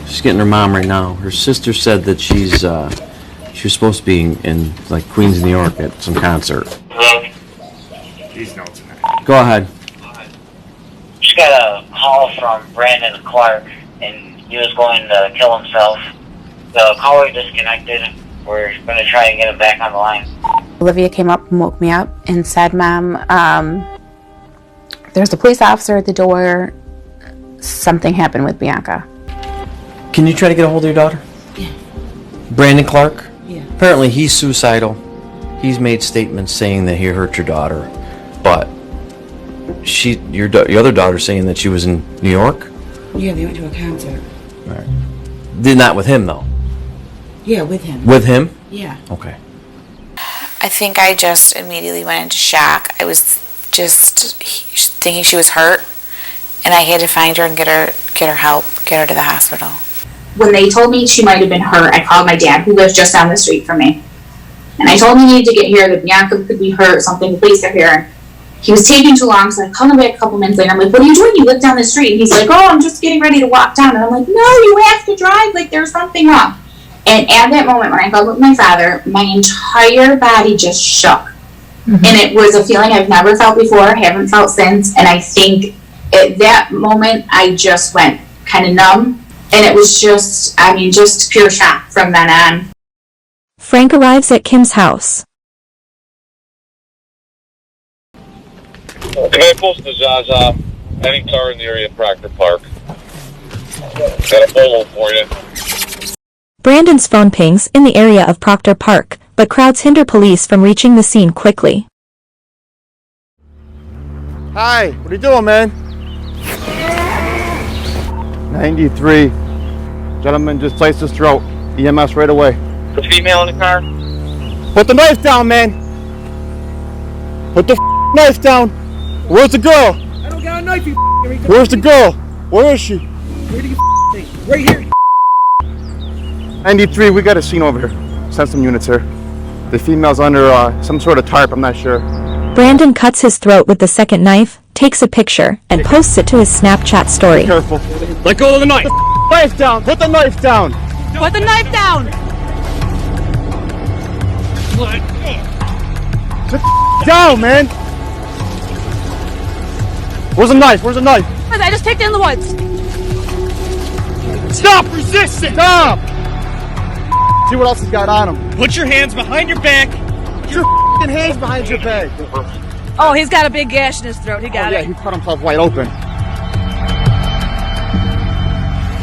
She's getting her mom right now. Her sister said that she was supposed to be in like Queens, New York at some concert. These notes. Go ahead. Just got a call from Brandon Clark, and he was going to kill himself. The caller disconnected. We're going to try and get him back on the line. Olivia came up and woke me up and said, Mom, there's a police officer at the door. Something happened with Bianca. Can you try to get a hold of your daughter? Yeah. Brandon Clark? Yeah. Apparently he's suicidal. He's made statements saying that he hurt your daughter, but your other daughter's saying that she was in New York? Yeah, they went to a concert. All right. Did not with him though? Yeah, with him. With him? Yeah. Okay. I think I just immediately went into shock. I was just thinking she was hurt, and I had to find her and get her help, get her to the hospital. When they told me she might have been hurt, I called my dad, who lives just down the street from me. And I told him he needed to get here, that Bianca could be hurt, something, the police are here. He was taking too long, so I called him back a couple minutes later. I'm like, what are you doing? You live down the street. And he's like, oh, I'm just getting ready to walk down. And I'm like, no, you have to drive. Like, there's something wrong. And at that moment, when I hung with my father, my entire body just shook. Mm-hmm. And it was a feeling I've never felt before, haven't felt since. And I think at that moment, I just went kind of numb. And it was just pure shock from then on. Frank arrives at Kim's house. Can I post the Zaza? Any car in the area of Proctor Park? Got a photo for you. Brandon's phone pings in the area of Proctor Park, but crowds hinder police from reaching the scene quickly. Hi, what are you doing, man? 93. Gentleman just sliced his throat. EMS right away. The female in the car? Put the knife down, man. Put the knife down. Where's the girl? I don't got a knife, you Where's the girl? Where is she? Where do you think? Right here. 93, we got a scene over here. Send some units here. The female's under some sort of tarp, I'm not sure. Brandon cuts his throat with the second knife, takes a picture, and posts it to his Snapchat story. Be careful. Let go of the knife. Knife down. Put the knife down. Put the knife down. Sit down, man. Where's the knife? Where's the knife? I just picked it in the woods. Stop resisting. Stop. See what else he's got on him. Put your hands behind your back. Put your hands behind your back. Oh, he's got a big gash in his throat. He got it. Yeah, he cut himself wide open.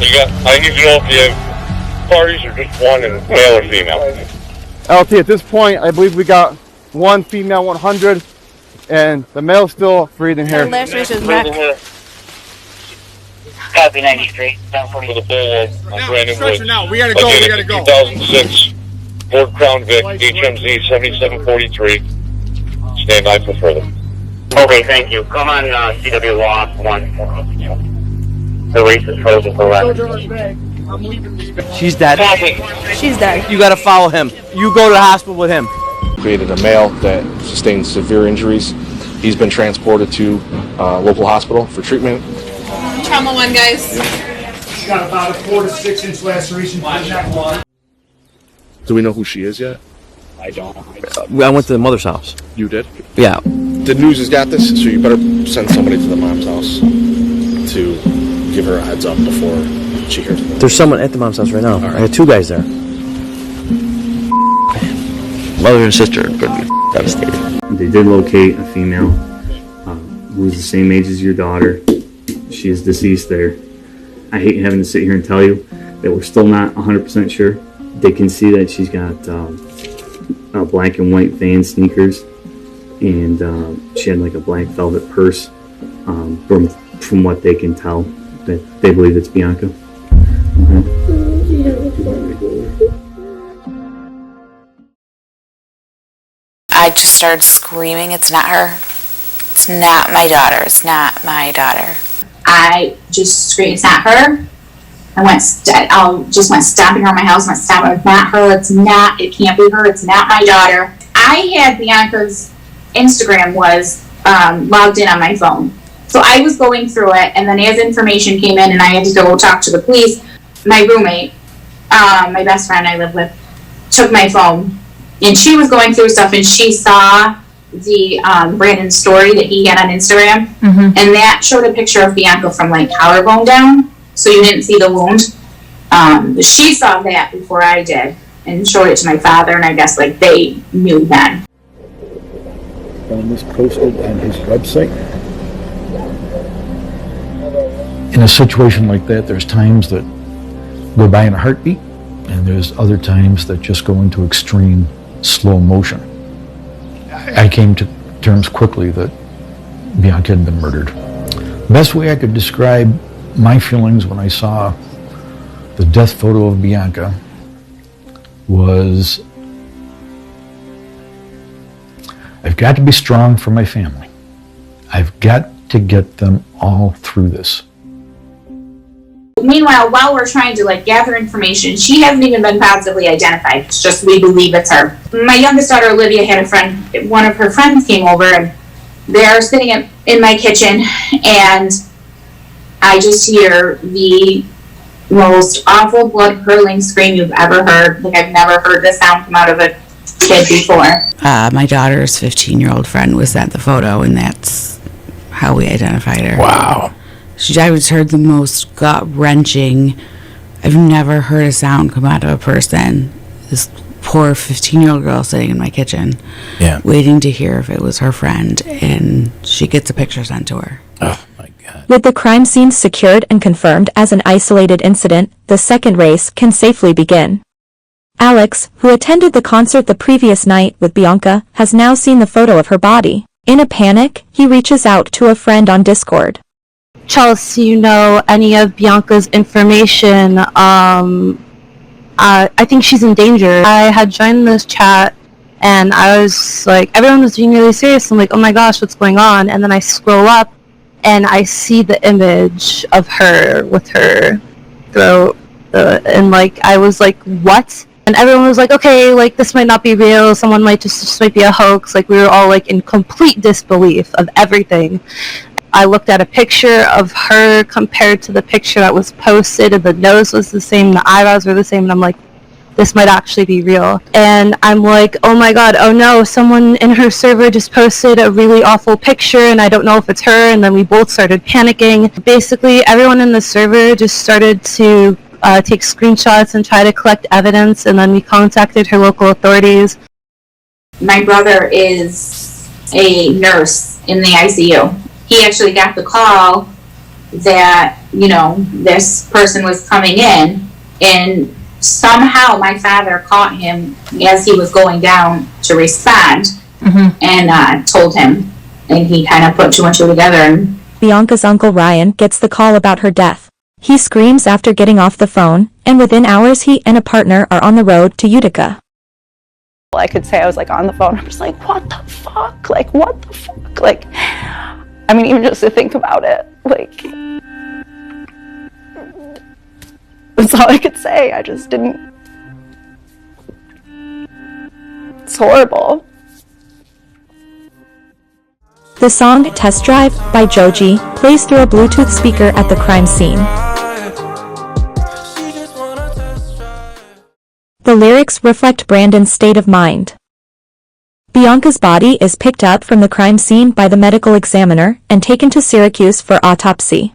I need to know if you have parties or just one, and male or female. LT, at this point, I believe we got one female 100, and the male's still breathing here. Laceration is neck. Copy 93. For the bull on Brandon Woods. Now, we gotta go, Again, we gotta go. 2006 Ford Crown Vic HMZ 7743. Stand by for further. Okay, thank you. Come on, CW Law 1. The race is frozen for 11. She's dead. Copy. She's dead. You gotta follow him. You go to the hospital with him. Created a male that sustained severe injuries. He's been transported to local hospital for treatment. Trauma 1, guys. She's got about a 4 to 6 inch laceration. Do we know who she is yet? I don't. I went to the mother's house. You did? Yeah. The news has got this, so you better send somebody to the mom's house to give her a heads up before she hears it. There's someone at the mom's house right now. Right. I got 2 guys there. Mother and sister are going to be devastated. They did locate a female who is the same age as your daughter. She is deceased there. I hate having to sit here and tell you that we're still not 100% sure. They can see that she's got black and white Vans sneakers, and she had like a black velvet purse. From what they can tell, that they believe it's Bianca. I just started screaming, it's not her. It's not my daughter. It's not my daughter. I just screamed, it's not her. I just went stomping around my house, went stomping, it's not her, it can't be her, it's not my daughter. I had Bianca's Instagram was logged in on my phone. So I was going through it, and then as information came in and I had to go talk to the police, my roommate, my best friend I live with, took my phone, and she was going through stuff, and she saw the Brandon story that he had on Instagram, and that showed a picture of Bianca from like collarbone down, so you didn't see the wound. She saw that before I did and showed it to my father, and I guess like they knew then. Found this posted on his website. In a situation like that, there's times that go by in a heartbeat, and there's other times that just go into extreme slow motion. I came to terms quickly that Bianca had been murdered. The best way I could describe my feelings when I saw the death photo of Bianca was, I've got to be strong for my family. I've got to get them all through this. Meanwhile, while we're trying to like gather information, she hasn't even been positively identified. It's just we believe it's her. My youngest daughter Olivia had a friend. One of her friends came over, and they're sitting in my kitchen, and I just hear the most awful blood curdling scream you've ever heard. Like I've never heard this sound come out of a kid before. My daughter's 15-year-old friend was sent the photo, and that's how we identified her. Wow. I just heard the most gut-wrenching, I've never heard a sound come out of a person. This poor 15-year-old girl sitting in my kitchen, waiting to hear if it was her friend, and she gets a picture sent to her. Oh, my God. With the crime scene secured and confirmed as an isolated incident, the second race can safely begin. Alex, who attended the concert the previous night with Bianca, has now seen the photo of her body. In a panic, he reaches out to a friend on Discord. Chelsea, you know any of Bianca's information? I think she's in danger. I had joined this chat, and I was like, everyone was being really serious. I'm like, oh my gosh, what's going on? And then I scroll up, and I see the image of her with her throat, and like, I was like, what? And everyone was like, okay, like, this might not be real. Someone might just might be a hoax. Like, we were all like in complete disbelief of everything. I looked at a picture of her compared to the picture that was posted, and the nose was the same, the eyebrows were the same, and I'm like, this might actually be real. And I'm like, oh my god, oh no, someone in her server just posted a really awful picture, and I don't know if it's her, and then we both started panicking. Basically, everyone in the server just started to take screenshots and try to collect evidence, and then we contacted her local authorities. My brother is a nurse in the ICU. He actually got the call that, you know, this person was coming in, and somehow my father caught him as he was going down to respond, and told him, and he kind of put two and two together. Bianca's uncle Ryan gets the call about her death. He screams after getting off the phone, and within hours he and a partner are on the road to Utica. I could say I was like on the phone. I'm just like, what the fuck? Like, what the fuck? Like, I mean, even just to think about it, like, that's all I could say. I just didn't. It's horrible. The song Test Drive by Joji plays through a Bluetooth speaker at the crime scene. The lyrics reflect Brandon's state of mind. Bianca's body is picked up from the crime scene by the medical examiner and taken to Syracuse for autopsy.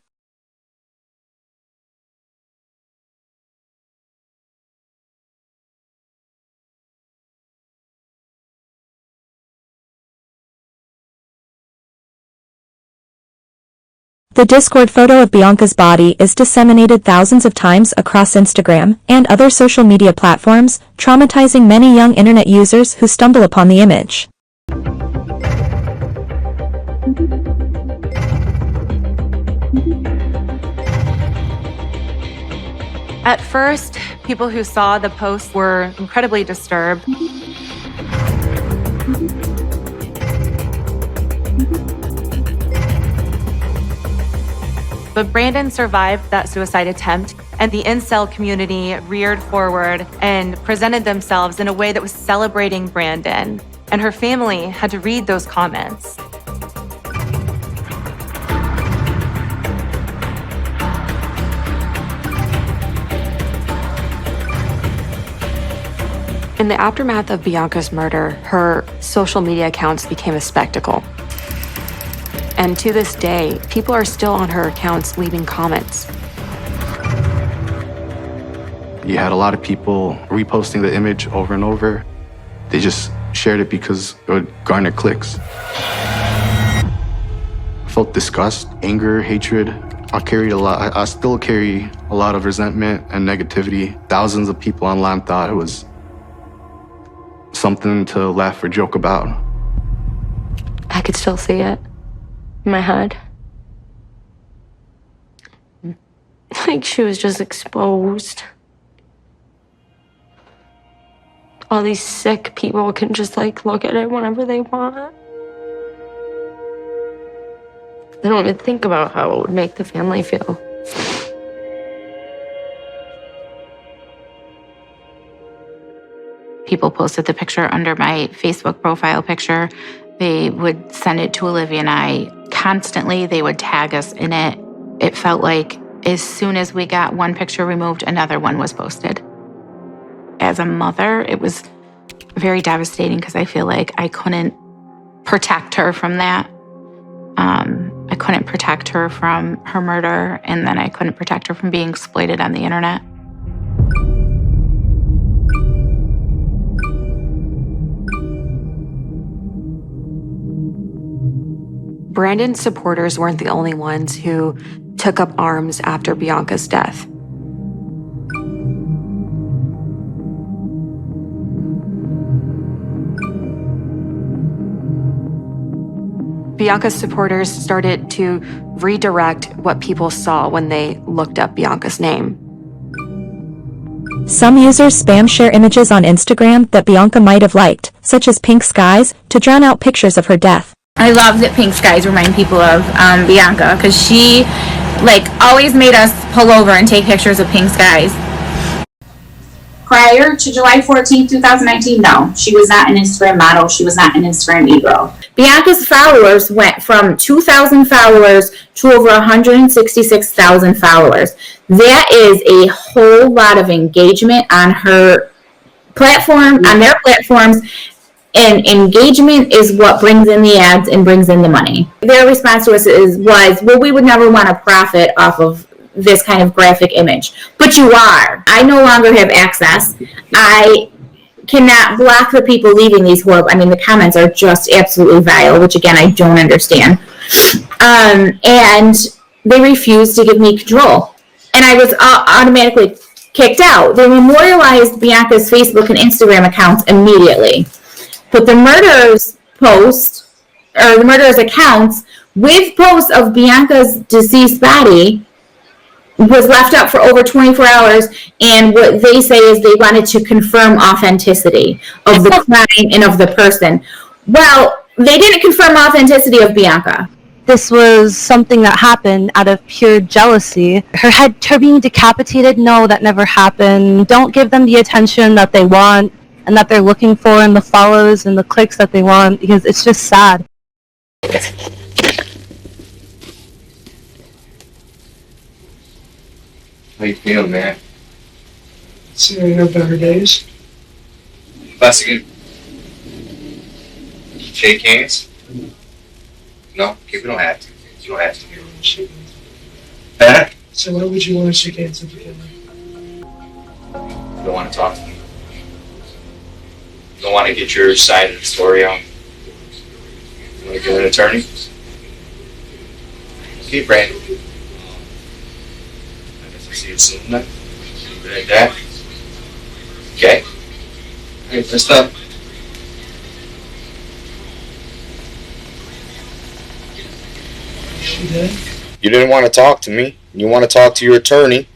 The Discord photo of Bianca's body is disseminated thousands of times across Instagram and other social media platforms, traumatizing many young internet users who stumble upon the image. At first, people who saw the post were incredibly disturbed. But Brandon survived that suicide attempt, and the incel community reared forward and presented themselves in a way that was celebrating Brandon, and her family had to read those comments. In the aftermath of Bianca's murder, her social media accounts became a spectacle. And to this day, people are still on her accounts leaving comments. You had a lot of people reposting the image over and over. They just shared it because it would garner clicks. I felt disgust, anger, hatred. I still carry a lot of resentment and negativity. Thousands of people online thought it was something to laugh or joke about. I could still see it in my head. Like she was just exposed. All these sick people can just like look at it whenever they want. They don't even think about how it would make the family feel. People posted the picture under my Facebook profile picture. They would send it to Olivia and I constantly. They would tag us in it. It felt like as soon as we got one picture removed, another one was posted. As a mother, it was very devastating because I feel like I couldn't protect her from that. I couldn't protect her from her murder, and then I couldn't protect her from being exploited on the internet. Brandon's supporters weren't the only ones who took up arms after Bianca's death. Bianca's supporters started to redirect what people saw when they looked up Bianca's name. Some users spam share images on Instagram that Bianca might have liked, such as pink skies, to drown out pictures of her death. I love that pink skies remind people of Bianca, because she always made us pull over and take pictures of pink skies. Prior to July 14, 2019, no, she was not an Instagram model. She was not an Instagram e-girl. Bianca's followers went from 2,000 followers to over 166,000 followers. That is a whole lot of engagement on her platform, on their platforms. And engagement is what brings in the ads and brings in the money. Their response to us was, well, we would never want to profit off of this kind of graphic image. But you are. I no longer have access. I cannot block the people leaving these horrible, the comments are just absolutely vile, which again, I don't understand. And they refused to give me control. And I was automatically kicked out. They memorialized Bianca's Facebook and Instagram accounts immediately. But the murderers accounts with posts of Bianca's deceased body was left up for over 24 hours, and what they say is they wanted to confirm authenticity of the crime and of the person. Well, they didn't confirm authenticity of Bianca. This was something that happened out of pure jealousy. Her being decapitated, no, that never happened. Don't give them the attention that they want and that they're looking for, and the follows and the clicks that they want, because it's just sad. How you feeling, man? Seeing no better days. Investigate. Shake hands? No, you don't have to. You don't have to. Huh? So why would you want to shake hands with your family? You don't want to talk to me. You don't want to get your side of the story out. You want to get an attorney? Okay, Brandon. I guess I'll see you soon then. Leave it at that. Okay? Okay, first up. You didn't want to talk to me. You want to talk to your attorney.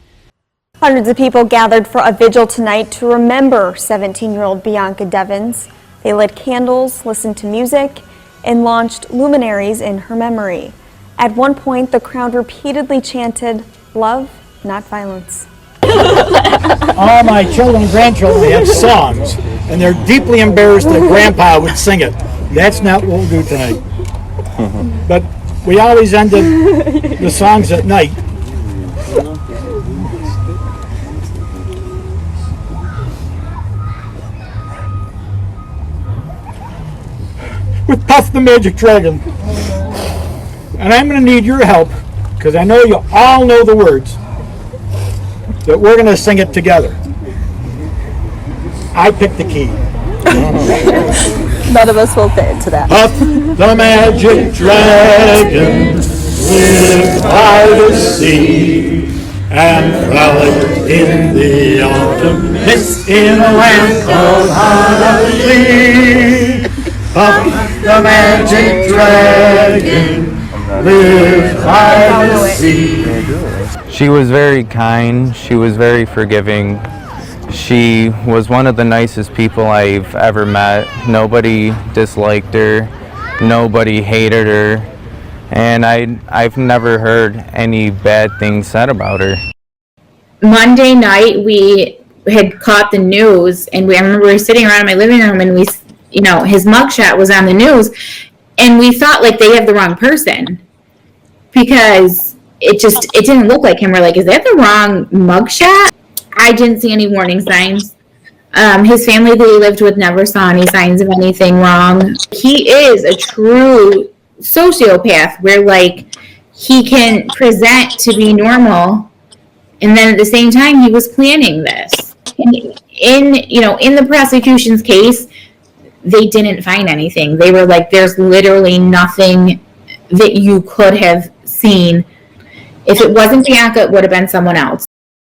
Hundreds of people gathered for a vigil tonight to remember 17-year-old Bianca Devins. They lit candles, listened to music, and launched luminaries in her memory. At one point, the crowd repeatedly chanted, "Love, not violence." All my children and grandchildren have songs, and they're deeply embarrassed that Grandpa would sing it. That's not what we'll do tonight. But we always ended the songs at night. With Puff the Magic Dragon. And I'm going to need your help, because I know you all know the words, that we're going to sing it together. I picked the key. None of us will fit into that. Puff the magic dragon lived by the sea and frolicked in the autumn mist in a land called Honolulu. Puff the magic dragon lived by the sea. She was very kind. She was very forgiving. She was one of the nicest people I've ever met. Nobody disliked her. Nobody hated her. And I've never heard any bad things said about her. Monday night, we had caught the news, and I remember we were sitting around in my living room, and his mugshot was on the news, and we thought like they have the wrong person because it didn't look like him. We're like, is that the wrong mugshot? I didn't see any warning signs. His family that he lived with never saw any signs of anything wrong. He is a true sociopath where like he can present to be normal, and then at the same time he was planning this. And in the prosecution's case, they didn't find anything. They were like, there's literally nothing that you could have seen. If it wasn't Bianca, it would have been someone else.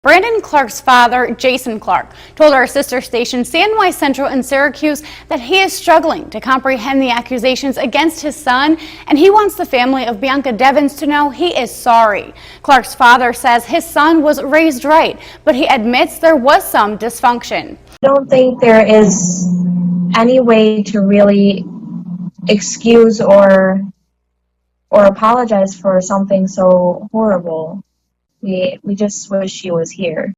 Brandon Clark's father, Jason Clark, told our sister station Sandwise Central in Syracuse that he is struggling to comprehend the accusations against his son, and he wants the family of Bianca Devins to know he is sorry. Clark's father says his son was raised right, but he admits there was some dysfunction. I don't think there is any way to really excuse or apologize for something so horrible. We just wish she was here.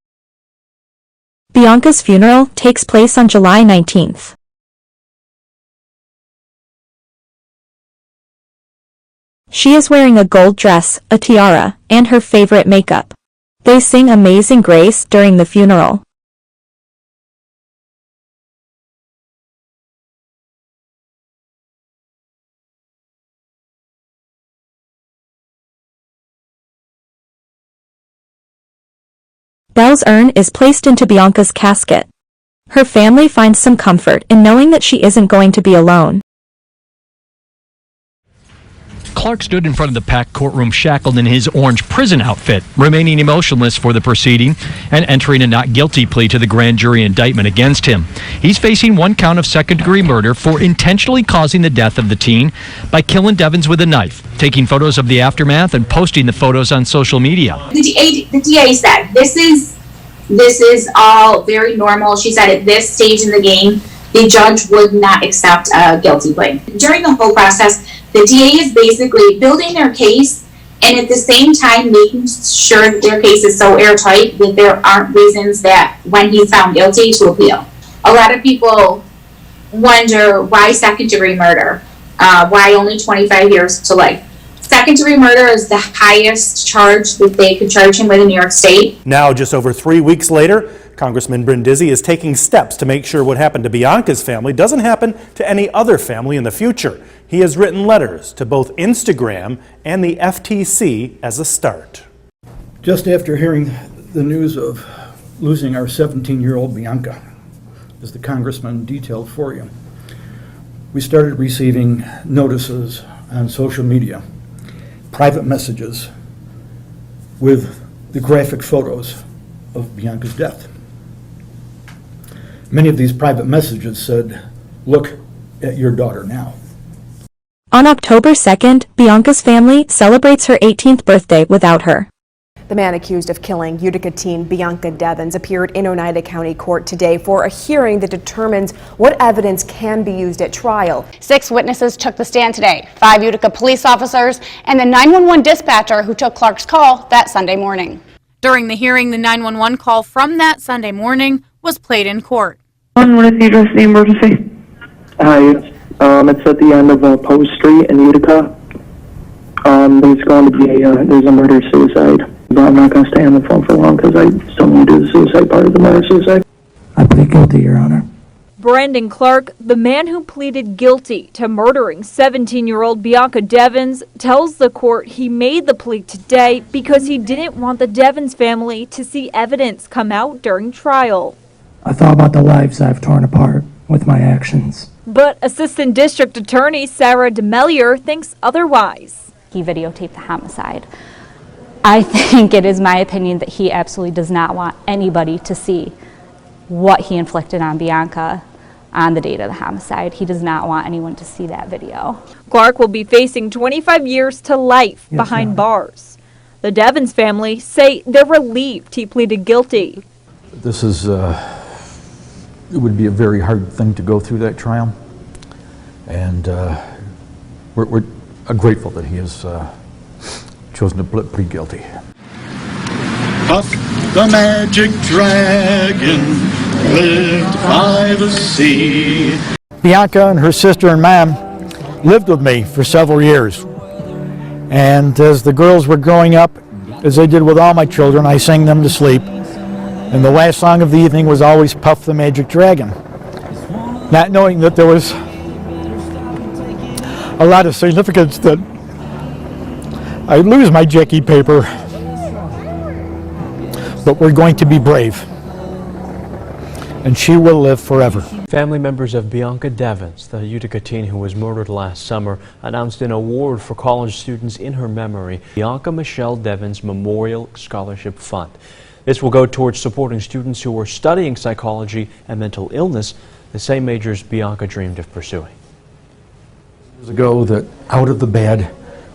Bianca's funeral takes place on July 19th. She is wearing a gold dress, a tiara, and her favorite makeup. They sing Amazing Grace during the funeral. Belle's urn is placed into Bianca's casket. Her family finds some comfort in knowing that she isn't going to be alone. Clark stood in front of the packed courtroom shackled in his orange prison outfit, remaining emotionless for the proceeding and entering a not guilty plea to the grand jury indictment against him. He's facing 1 count of second-degree murder for intentionally causing the death of the teen by killing Devins with a knife, taking photos of the aftermath and posting the photos on social media. The DA said, this is all very normal. She said at this stage in the game, the judge would not accept a guilty plea. During the whole process, the DA is basically building their case and at the same time making sure that their case is so airtight that there aren't reasons that when he's found guilty to appeal. A lot of people wonder why second-degree murder, why only 25 years to life. Second-degree murder is the highest charge that they could charge him with in New York State. Now, just over 3 weeks later, Congressman Brindisi is taking steps to make sure what happened to Bianca's family doesn't happen to any other family in the future. He has written letters to both Instagram and the FTC as a start. Just after hearing the news of losing our 17-year-old Bianca, as the congressman detailed for you, we started receiving notices on social media, private messages with the graphic photos of Bianca's death. Many of these private messages said, "Look at your daughter now." On October 2nd, Bianca's family celebrates her 18th birthday without her. The man accused of killing Utica teen Bianca Devins appeared in Oneida County Court today for a hearing that determines what evidence can be used at trial. 6 witnesses took the stand today, 5 Utica police officers and the 911 dispatcher who took Clark's call that Sunday morning. During the hearing, the 911 call from that Sunday morning was played in court. What is the address of the emergency? Hi, it's at the end of Post Street in Utica. There's going to be there's a murder-suicide, but I'm not going to stay on the phone for long because I still need to do the suicide part of the murder-suicide. I plead guilty, Your Honor. Brandon Clark, the man who pleaded guilty to murdering 17-year-old Bianca Devins, tells the court he made the plea today because he didn't want the Devins family to see evidence come out during trial. I thought about the lives I've torn apart with my actions. But Assistant District Attorney Sarah DeMellier thinks otherwise. He videotaped the homicide. I think it is my opinion that he absolutely does not want anybody to see what he inflicted on Bianca on the date of the homicide. He does not want anyone to see that video. Clark will be facing 25 years to life behind bars. The Devins family say they're relieved he pleaded guilty. This is, it would be a very hard thing to go through that trial. And we're grateful that he has chosen to plead guilty. Puff the magic dragon lived by the sea. Bianca and her sister and mom lived with me for several years. And as the girls were growing up, as they did with all my children, I sang them to sleep. And the last song of the evening was always Puff the Magic Dragon. Not knowing that there was a lot of significance that I'd lose my Jackie paper. But we're going to be brave. And she will live forever. Family members of Bianca Devins, the Utica teen who was murdered last summer, announced an award for college students in her memory, Bianca Michelle Devins Memorial Scholarship Fund. This will go towards supporting students who are studying psychology and mental illness, the same majors Bianca dreamed of pursuing. Years ago that out of the bad,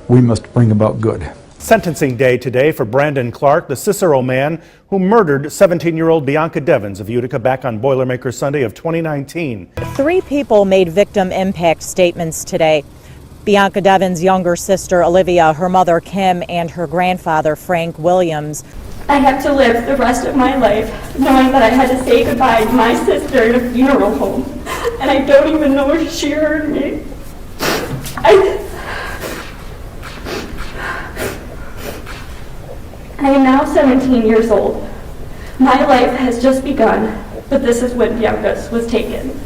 we must bring about good. Sentencing day today for Brandon Clark, the Cicero man who murdered 17-year-old Bianca Devins of Utica back on Boilermaker Sunday of 2019. 3 people made victim impact statements today. Bianca Devins' younger sister Olivia, her mother Kim, and her grandfather Frank Williams. I have to live the rest of my life knowing that I had to say goodbye to my sister in a funeral home. And I don't even know if she heard me. I am now 17 years old. My life has just begun, but this is when Bianca's was taken.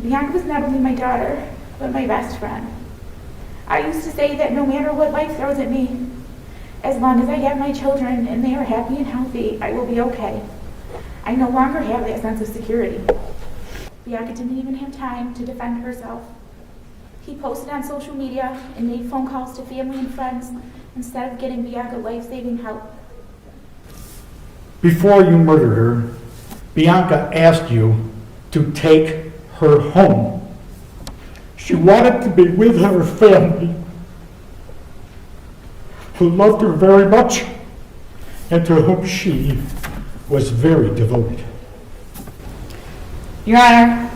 Bianca was not only my daughter, but my best friend. I used to say that no matter what life throws at me, as long as I have my children and they are happy and healthy, I will be okay. I no longer have that sense of security. Bianca didn't even have time to defend herself. He posted on social media and made phone calls to family and friends instead of getting Bianca life-saving help. Before you murdered her, Bianca asked you to take her home. She wanted to be with her family, who loved her very much and to whom she was very devoted. Your Honor,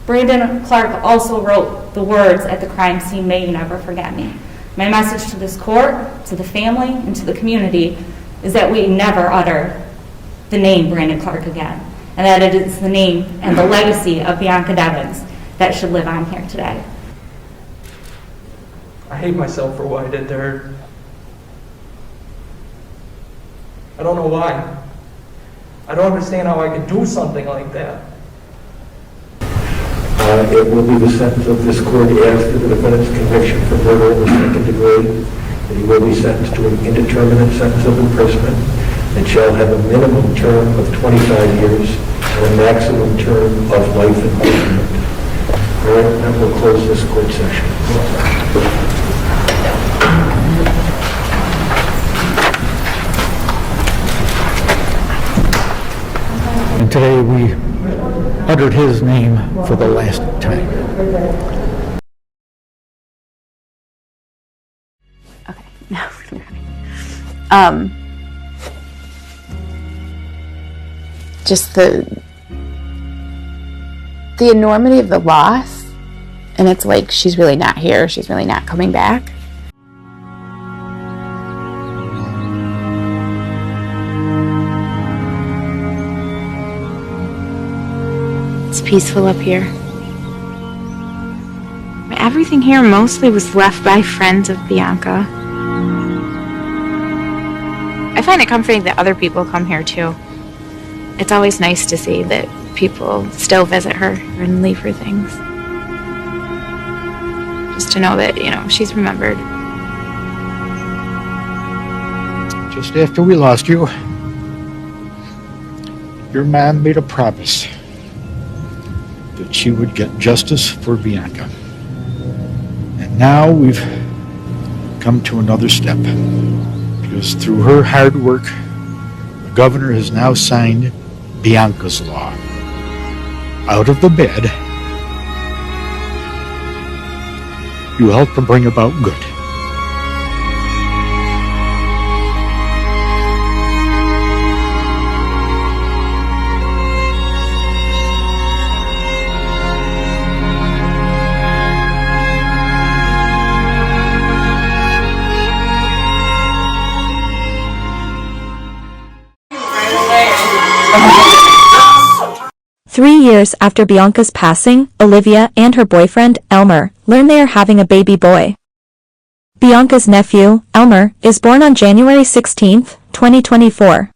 Brandon Clark also wrote the words at the crime scene, "May you never forget me." My message to this court, to the family, and to the community is that we never utter the name Brandon Clark again, and that it is the name and the legacy of Bianca Devins that should live on here today. I hate myself for what I did to her. I don't know why. I don't understand how I could do something like that. It will be the sentence of this court as to the defendant's conviction for murder in the second degree, that he will be sentenced to an indeterminate sentence of imprisonment and shall have a minimum term of 25 years and a maximum term of life imprisonment. All right, that will close this court session. And today we uttered his name for the last time. Okay, now just the enormity of the loss, and it's like she's really not here, she's really not coming back. It's peaceful up here. Everything here mostly was left by friends of Bianca. I find it comforting that other people come here too. It's always nice to see that people still visit her and leave her things. Just to know that, you know, she's remembered. Just after we lost you, your mom made a promise that she would get justice for Bianca. And now we've come to another step, because through her hard work, the governor has now signed Bianca's law. Out of the bed, you help to bring about good. Three years after Bianca's passing, Olivia and her boyfriend, Elmer, learn they are having a baby boy. Bianca's nephew, Elmer, is born on January 16, 2024.